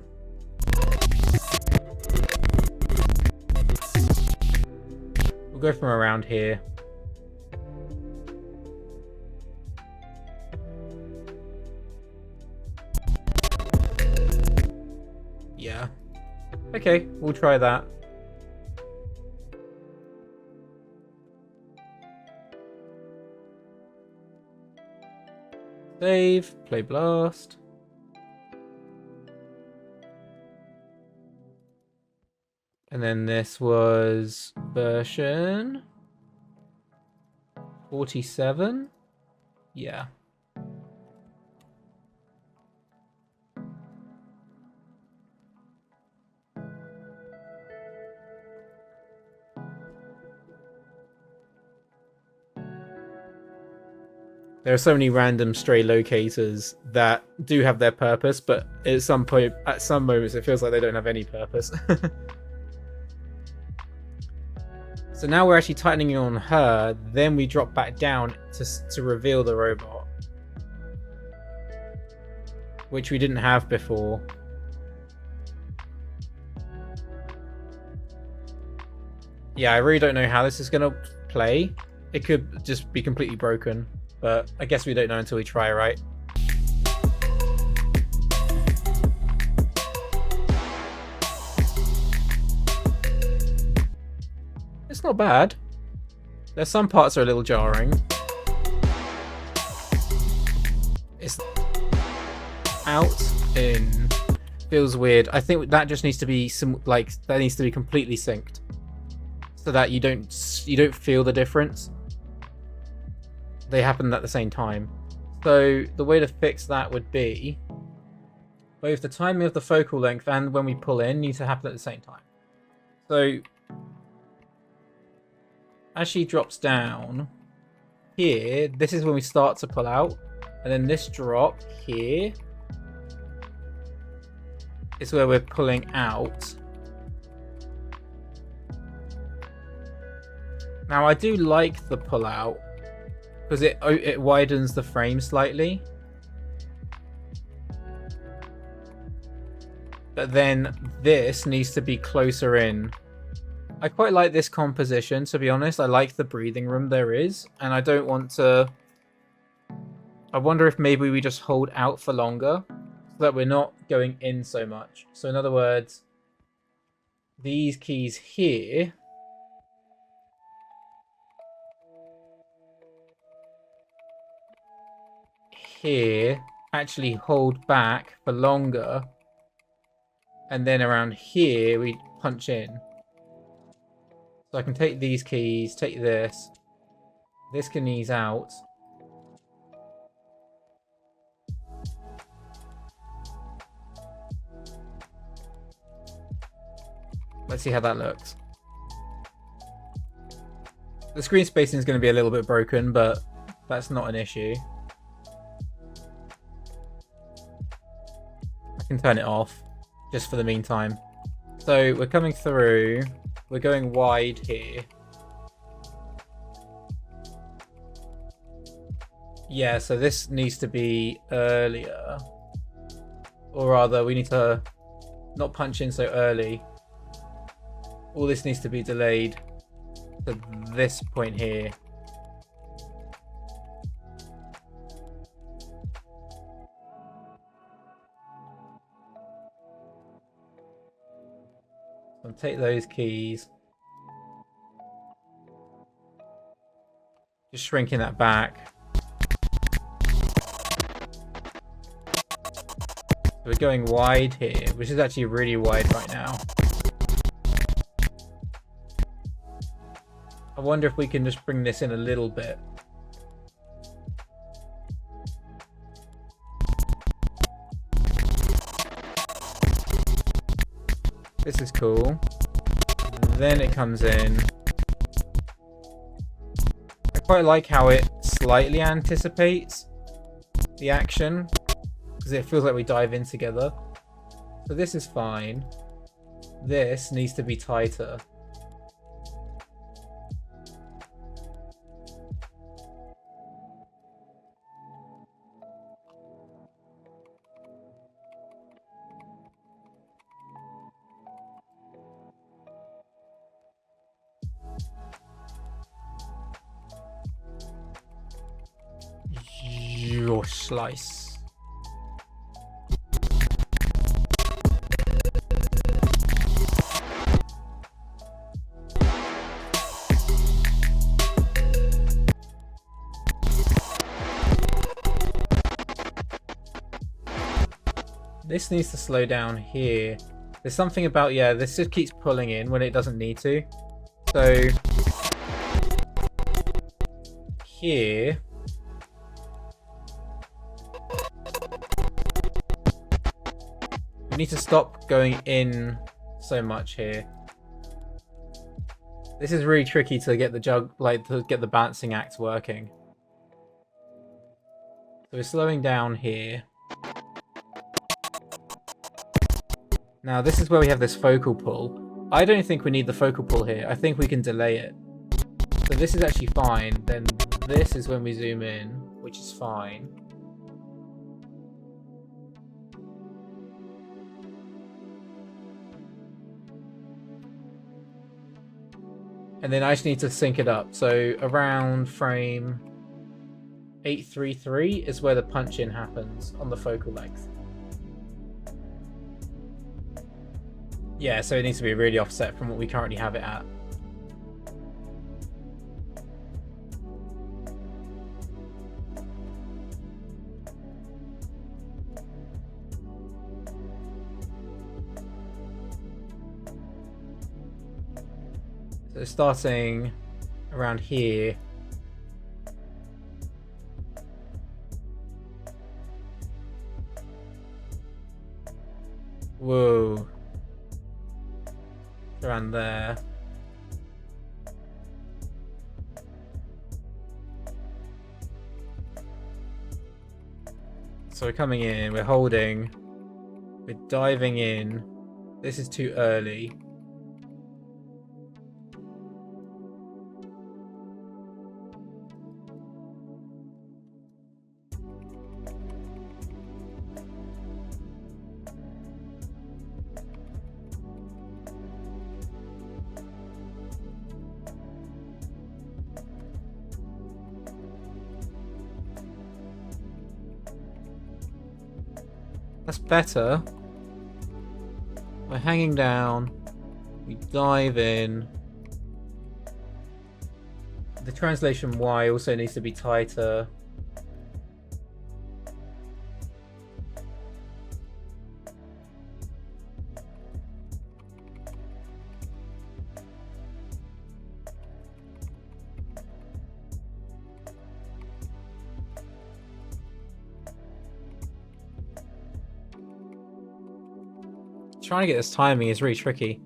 We'll go from around here. Yeah. Okay, we'll try that. Save, Playblast. And then this was version 47. Yeah. There are so many random stray locators that do have their purpose, but at some point, at some moments, it feels like they don't have any purpose. So now we're actually tightening on her, then we drop back down to reveal the robot. Which we didn't have before. Yeah, I really don't know how this is going to play. It could just be completely broken. But I guess we don't know until we try, right? It's not bad. There's some parts are a little jarring. It's out in. Feels weird. I think that just needs to be that needs to be completely synced, so that you don't feel the difference. They happen at the same time. So the way to fix that would be both the timing of the focal length and when we pull in need to happen at the same time. So as she drops down, here, this is when we start to pull out. And then this drop here is where we're pulling out. Now I do like the pull out because it widens the frame slightly. But then this needs to be closer in. I quite like this composition, to be honest. I like the breathing room there is, and I don't want to... I wonder if maybe we just hold out for longer so that we're not going in so much. So in other words, these keys here actually hold back for longer, and then around here we punch in. So I can take these keys, take this can ease out. Let's see how that looks. The screen spacing is going to be a little bit broken, but that's not an issue. I can turn it off just for the meantime. So we're coming through. We're going wide here. Yeah, so this needs to be earlier. Or rather, we need to not punch in so early. All this needs to be delayed to this point here. So take those keys. Just shrinking that back. We're going wide here, which is actually really wide right now. I wonder if we can just bring this in a little bit. This is cool. Then it comes in. I quite like how it slightly anticipates the action, because it feels like we dive in together. So this is fine. This needs to be tighter. Your slice. This needs to slow down here. There's something about, yeah, this just keeps pulling in when it doesn't need to. So here we need to stop going in so much here. This is really tricky to get the to get the balancing act working. So we're slowing down here. Now this is where we have this focal pull. I don't think we need the focal pull here. I think we can delay it. So this is actually fine. Then this is when we zoom in, which is fine. And then I just need to sync it up. So around frame 833 is where the punch in happens on the focal length. Yeah, so it needs to be really offset from what we currently have it at. So starting around here. Whoa. Around there. So we're coming in, we're holding, we're diving in. This is too early. That's better. We're hanging down. We dive in. The translation Y also needs to be tighter. Trying to get this timing is really tricky.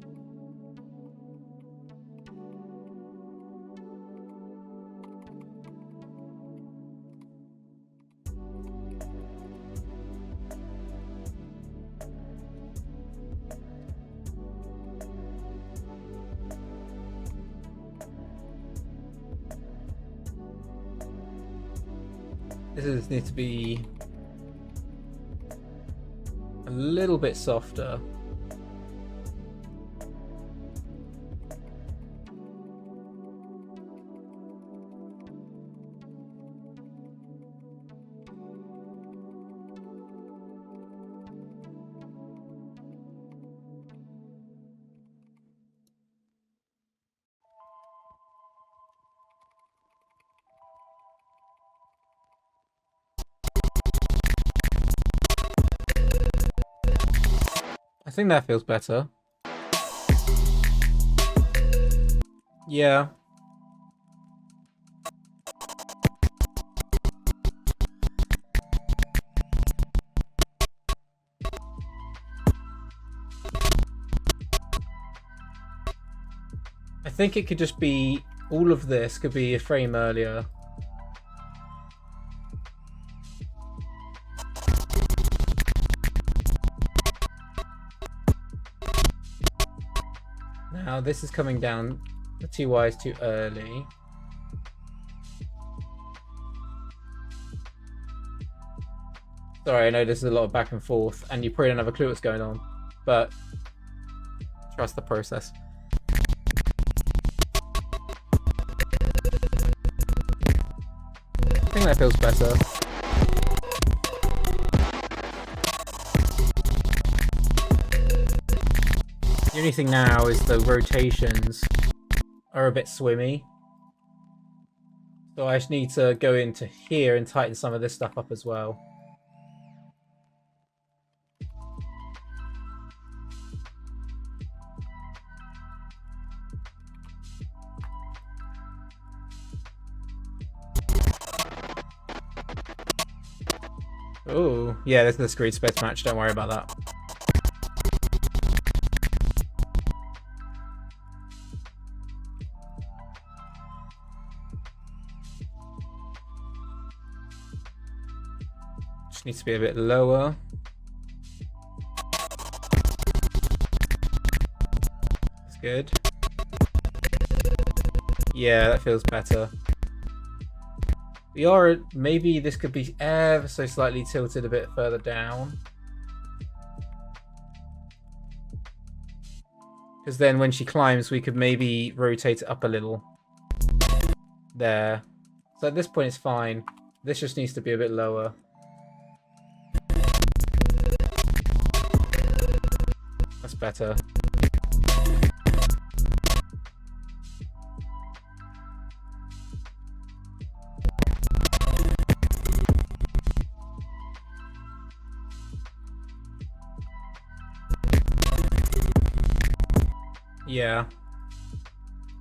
This needs to be a little bit softer. I think that feels better. Yeah. I think it could just be, all of this could be a frame earlier. Now this is coming down, the 2Y is too early. Sorry, I know this is a lot of back and forth, and you probably don't have a clue what's going on, but trust the process. I think that feels better. The only thing now is the rotations are a bit swimmy. So I just need to go into here and tighten some of this stuff up as well. Oh, yeah, this is the screen space match, don't worry about that. Just needs to be a bit lower. That's good. Yeah, that feels better. We are, maybe this could be ever so slightly tilted a bit further down. Because then when she climbs, we could maybe rotate it up a little. There. So at this point it's fine. This just needs to be a bit lower. That's better. Yeah.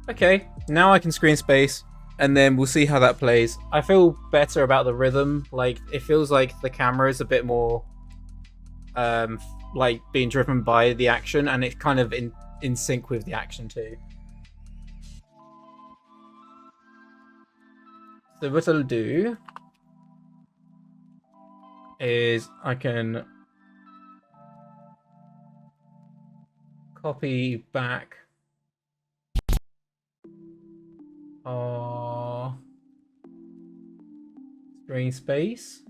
Okay, now I can screen space, and then we'll see how that plays. I feel better about the rhythm. Like, it feels like the camera is a bit more, like, being driven by the action, and it's kind of in sync with the action too. So what I'll do is I can copy back our screen space.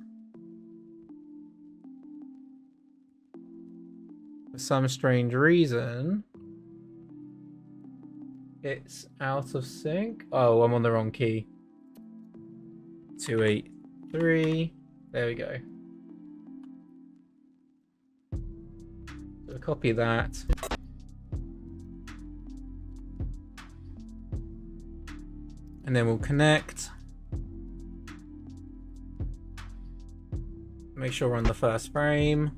For some strange reason, it's out of sync. Oh, I'm on the wrong key. 283. There we go. So we'll copy that. And then we'll connect. Make sure we're on the first frame.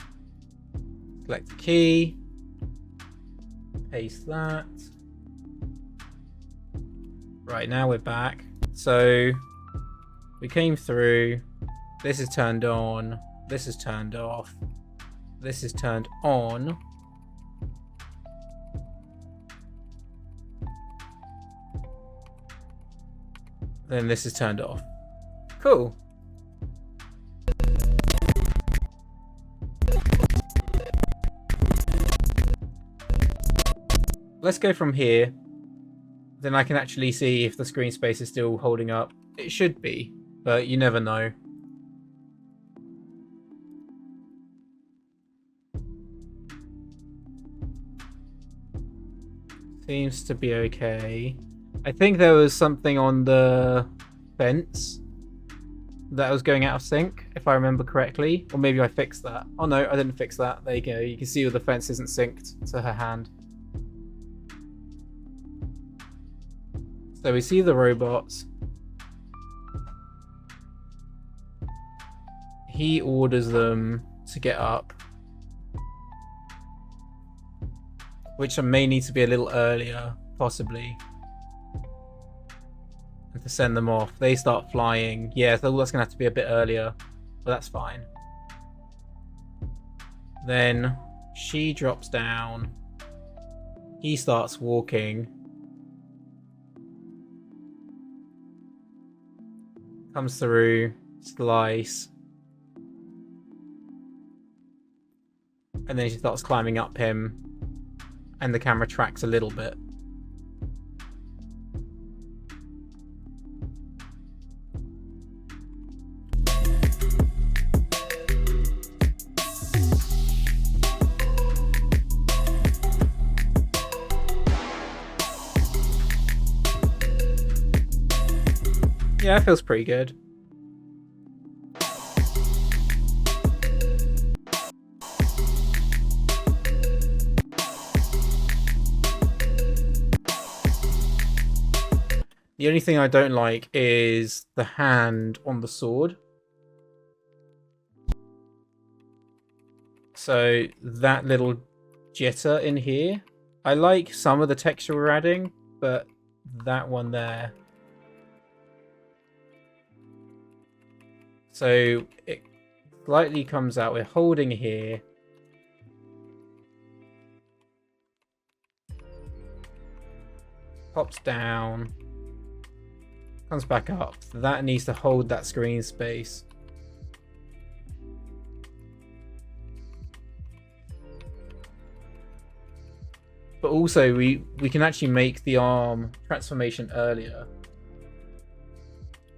Select the key. Paste that. Right, now we're back. So we came through. This is turned on. This is turned off. This is turned on. Then this is turned off. Cool. Let's go from here. Then I can actually see if the screen space is still holding up. It should be, but you never know. Seems to be okay. I think there was something on the fence that was going out of sync, if I remember correctly. Or maybe I fixed that. Oh no, I didn't fix that. There you go. You can see the fence isn't synced to her hand. So we see the robots. He orders them to get up. Which may need to be a little earlier, possibly. And to send them off. They start flying. Yeah, so that's going to have to be a bit earlier. But that's fine. Then she drops down. He starts walking. Comes through. Slice. And then she starts climbing up him. And the camera tracks a little bit. Yeah, it feels pretty good. The only thing I don't like is the hand on the sword. So that little jitter in here. I like some of the texture we're adding, but that one there. So it slightly comes out. We're holding here. Pops down. Comes back up. That needs to hold that screen space. But also we can actually make the arm transformation earlier.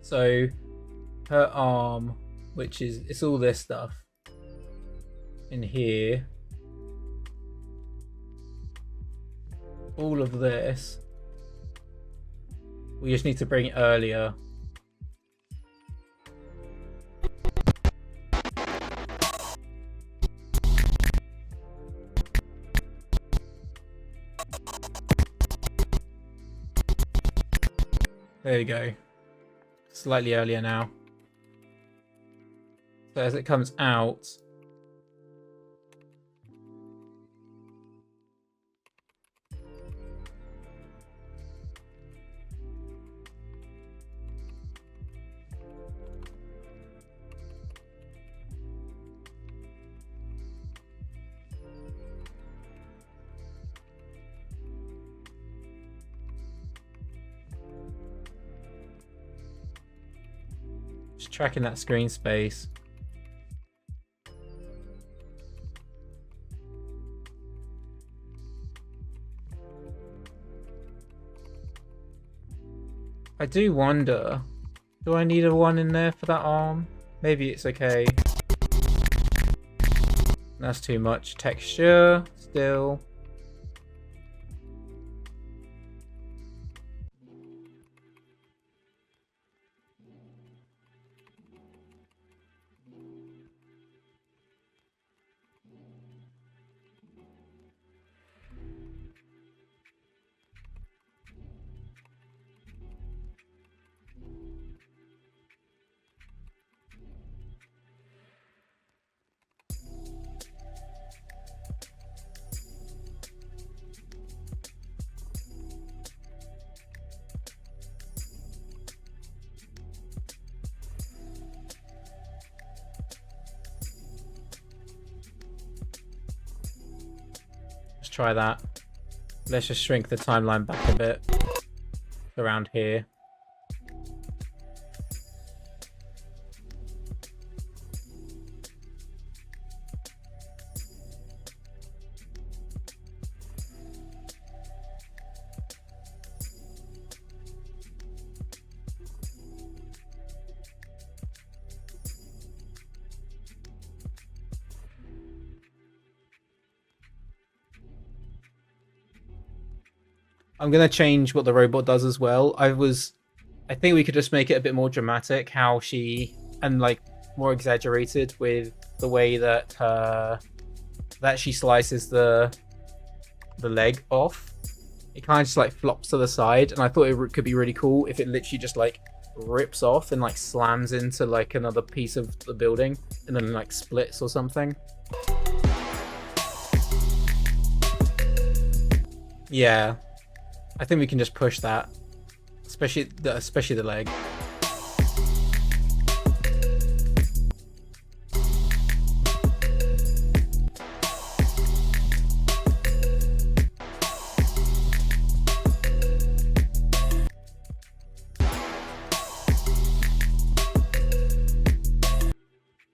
So her arm, which is, it's all this stuff in here. All of this. We just need to bring it earlier. There we go. Slightly earlier now. So as it comes out, just tracking that screen space. I do wonder, do I need a 1 in there for that arm? Maybe it's okay. That's too much texture still. Let's try that. Let's just shrink the timeline back a bit around here. I'm gonna change what the robot does as well. I think we could just make it a bit more dramatic, how she, and like more exaggerated with the way that that she slices the leg off. It kind of just like flops to the side, and I thought it could be really cool if it literally just like rips off and like slams into like another piece of the building and then like splits or something. Yeah. I think we can just push that, especially the leg.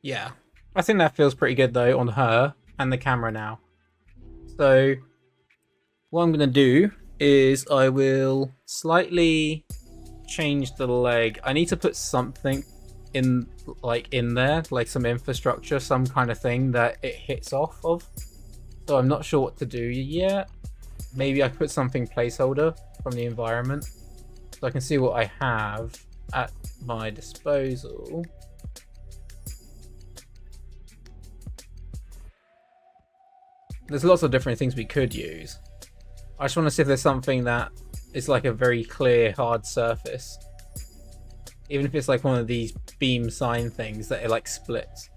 Yeah, I think that feels pretty good though on her and the camera now. So what I'm gonna do is I will slightly change the leg. I need to put something in there, like some infrastructure, some kind of thing that it hits off of. So I'm not sure what to do yet. Maybe I put something placeholder from the environment so I can see what I have at my disposal. There's lots of different things we could use. I just want to see if there's something that is like a very clear, hard surface. Even if it's like one of these beam sign things that it like splits.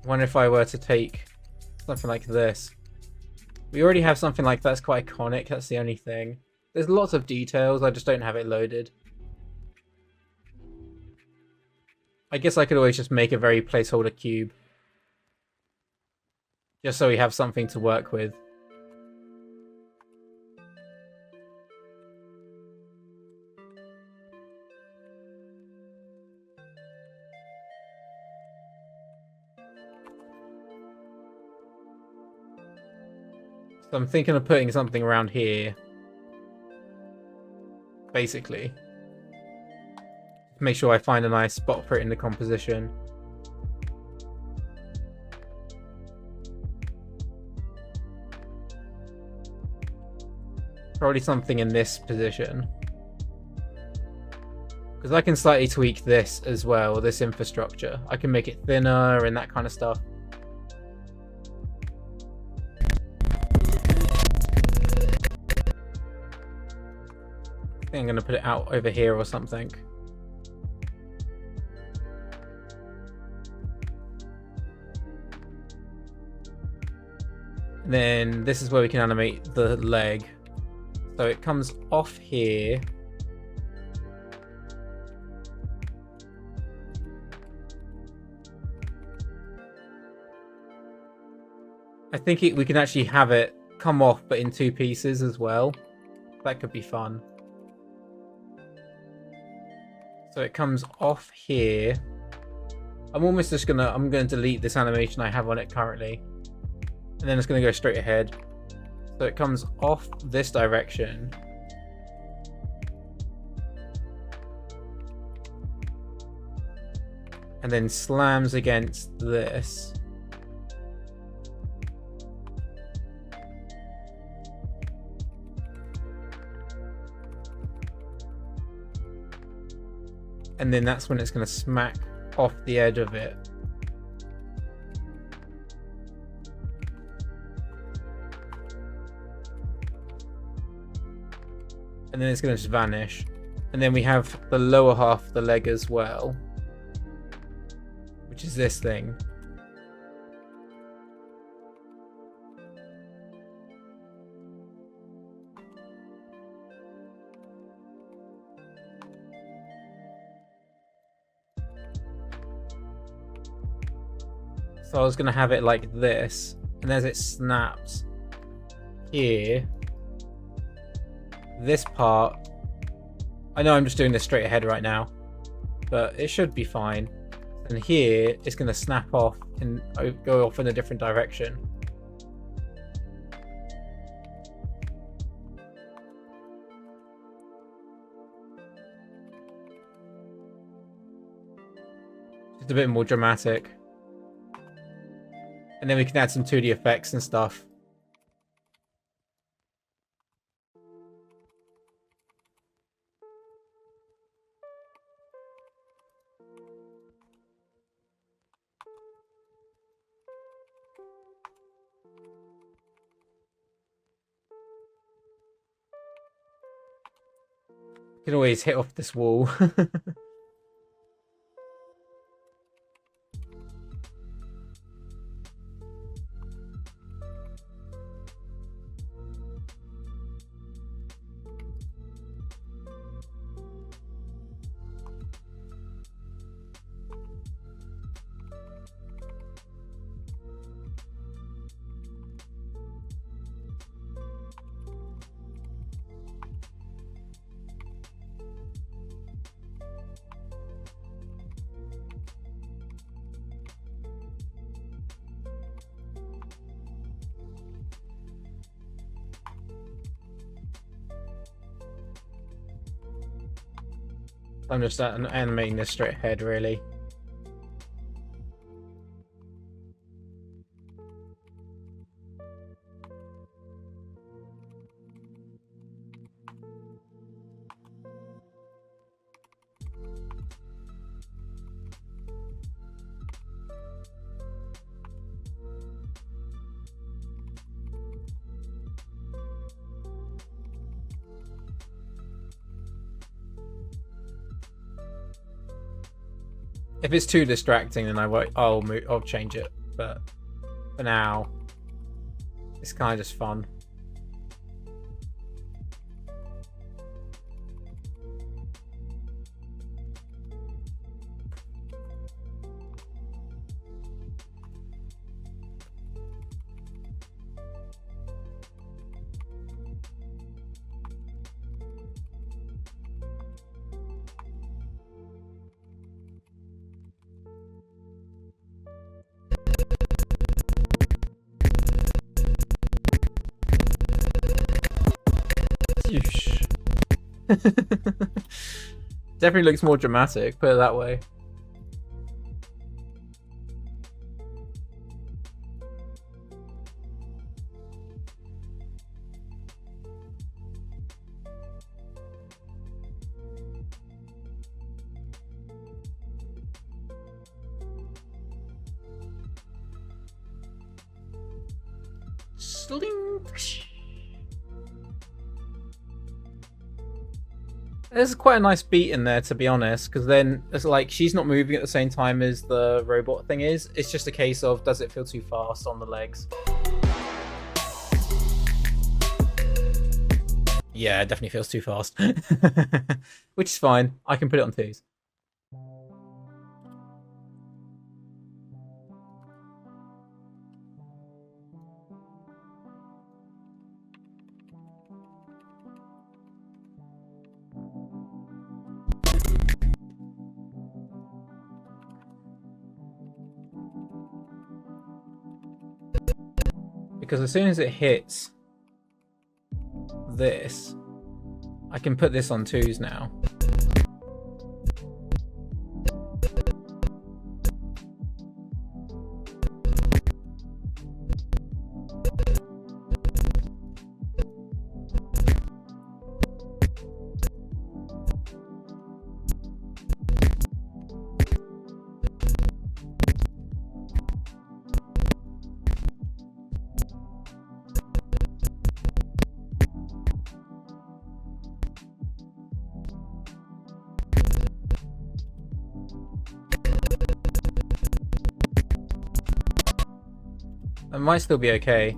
I wonder if I were to take something like this. We already have something like that's quite iconic, that's the only thing. There's lots of details, I just don't have it loaded. I guess I could always just make a very placeholder cube. Just so we have something to work with. So I'm thinking of putting something around here. Basically. Make sure I find a nice spot for it in the composition. Probably something in this position. Because I can slightly tweak this as well, this infrastructure. I can make it thinner and that kind of stuff. I think I'm going to put it out over here or something. And then this is where we can animate the leg. So it comes off here. I think we can actually have it come off, but in 2 pieces as well. That could be fun. So it comes off here. I'm almost just I'm gonna delete this animation I have on it currently. And then it's gonna go straight ahead. So it comes off this direction. And then slams against this. And then that's when it's going to smack off the edge of it. And then it's going to just vanish. And then we have the lower half of the leg as well, which is this thing. So I was going to have it like this, and as it snaps here, this part, I know I'm just doing this straight ahead right now, but it should be fine. And here, it's going to snap off and go off in a different direction. Just a bit more dramatic. And then we can add some 2D effects and stuff. You can always hit off this wall. I'm just animating this straight ahead, really. If it's too distracting, then I'll change it. But for now, it's kind of just fun. Definitely looks more dramatic, put it that way. Sling. There's quite a nice beat in there, to be honest, because then it's like she's not moving at the same time as the robot thing is. It's just a case of, does it feel too fast on the legs? Yeah, it definitely feels too fast. Which is fine. I can put it on 2s. Because as soon as it hits this, I can put this on 2s now. It might still be okay.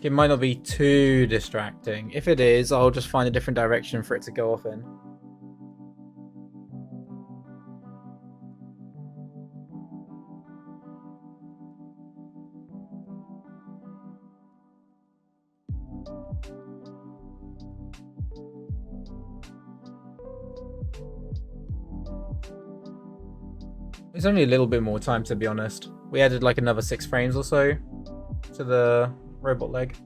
It might not be too distracting. If it is, I'll just find a different direction for it to go off in. It's only a little bit more time, to be honest. We added like another 6 frames or so to the robot leg.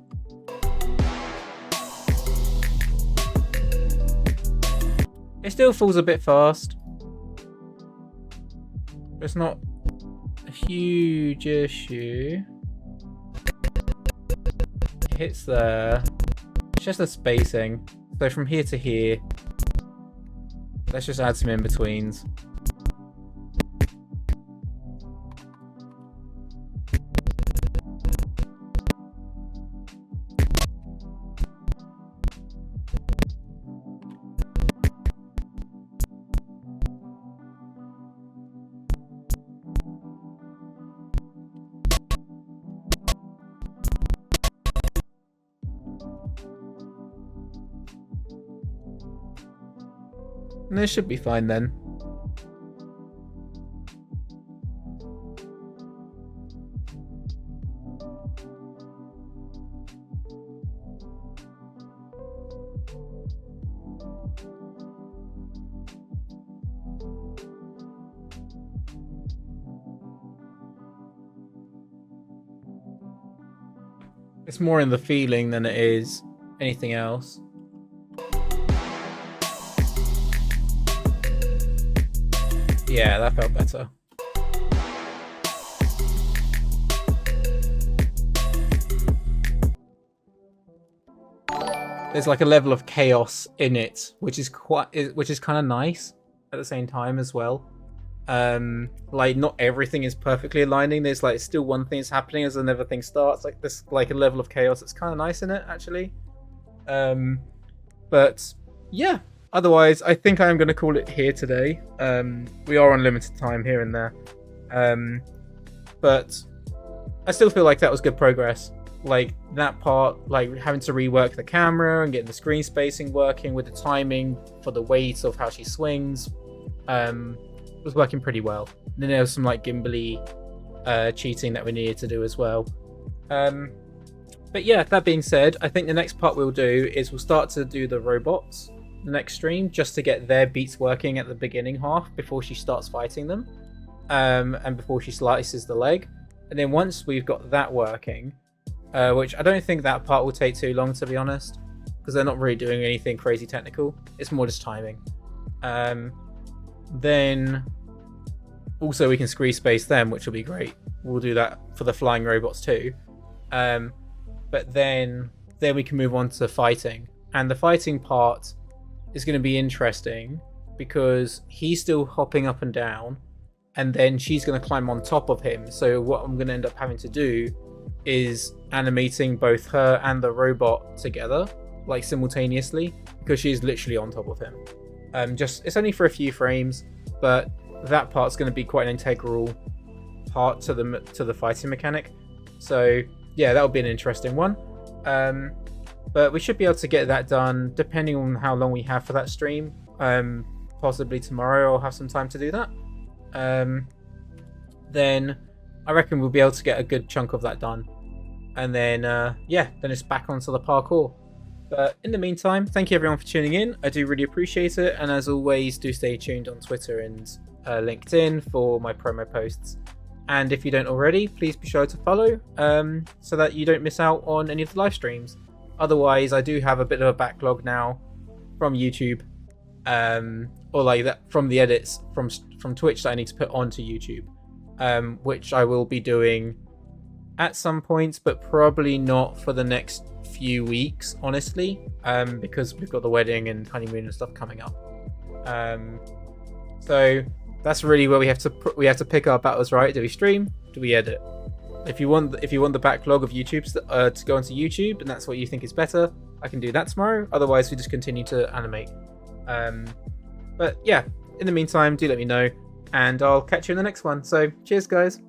It still falls a bit fast. It's not a huge issue. It hits there. It's just the spacing. So from here to here, let's just add some in-betweens. And this should be fine then. It's more in the feeling than it is anything else. Yeah, that felt better. There's like a level of chaos in it, which is kind of nice at the same time as well. Like not everything is perfectly aligning. There's like still one thing is happening as another thing starts. Like this, like a level of chaos that's kind of nice in it actually. But yeah. Otherwise, I think I am going to call it here today. We are on limited time here and there. But I still feel like that was good progress. Like that part, like having to rework the camera and getting the screen spacing working with the timing for the weight of how she swings, was working pretty well. And then there was some like gimbally cheating that we needed to do as well. But yeah, that being said, I think the next part we'll do is we'll start to do the robots the next stream just to get their beats working at the beginning half before she starts fighting them, and before she slices the leg. And then once we've got that working, which I don't think that part will take too long, to be honest, because they're not really doing anything crazy technical. It's more just timing. Then also we can screen space them, which will be great. We'll do that for the flying robots too. But then we can move on to fighting, and the fighting part is going to be interesting because he's still hopping up and down, and then she's going to climb on top of him. So what I'm going to end up having to do is animating both her and the robot together, like simultaneously, because she's literally on top of him. It's only for a few frames, but that part's going to be quite an integral part to the fighting mechanic. So yeah, that'll be an interesting one. But we should be able to get that done depending on how long we have for that stream. Possibly tomorrow I'll have some time to do that. Then I reckon we'll be able to get a good chunk of that done. And then, then it's back onto the parkour. But in the meantime, thank you everyone for tuning in. I do really appreciate it. And as always, do stay tuned on Twitter and LinkedIn for my promo posts. And if you don't already, please be sure to follow so that you don't miss out on any of the live streams. Otherwise, I do have a bit of a backlog now from YouTube, or like that from the edits from Twitch that I need to put onto YouTube, which I will be doing at some points, but probably not for the next few weeks, honestly, because we've got the wedding and honeymoon and stuff coming up. So that's really where we have to pick our battles, right? Do we stream? Do we edit? If you want the backlog of YouTube to go onto YouTube, and that's what you think is better, I can do that tomorrow. Otherwise, we just continue to animate. But yeah, in the meantime, do let me know, and I'll catch you in the next one. So cheers, guys.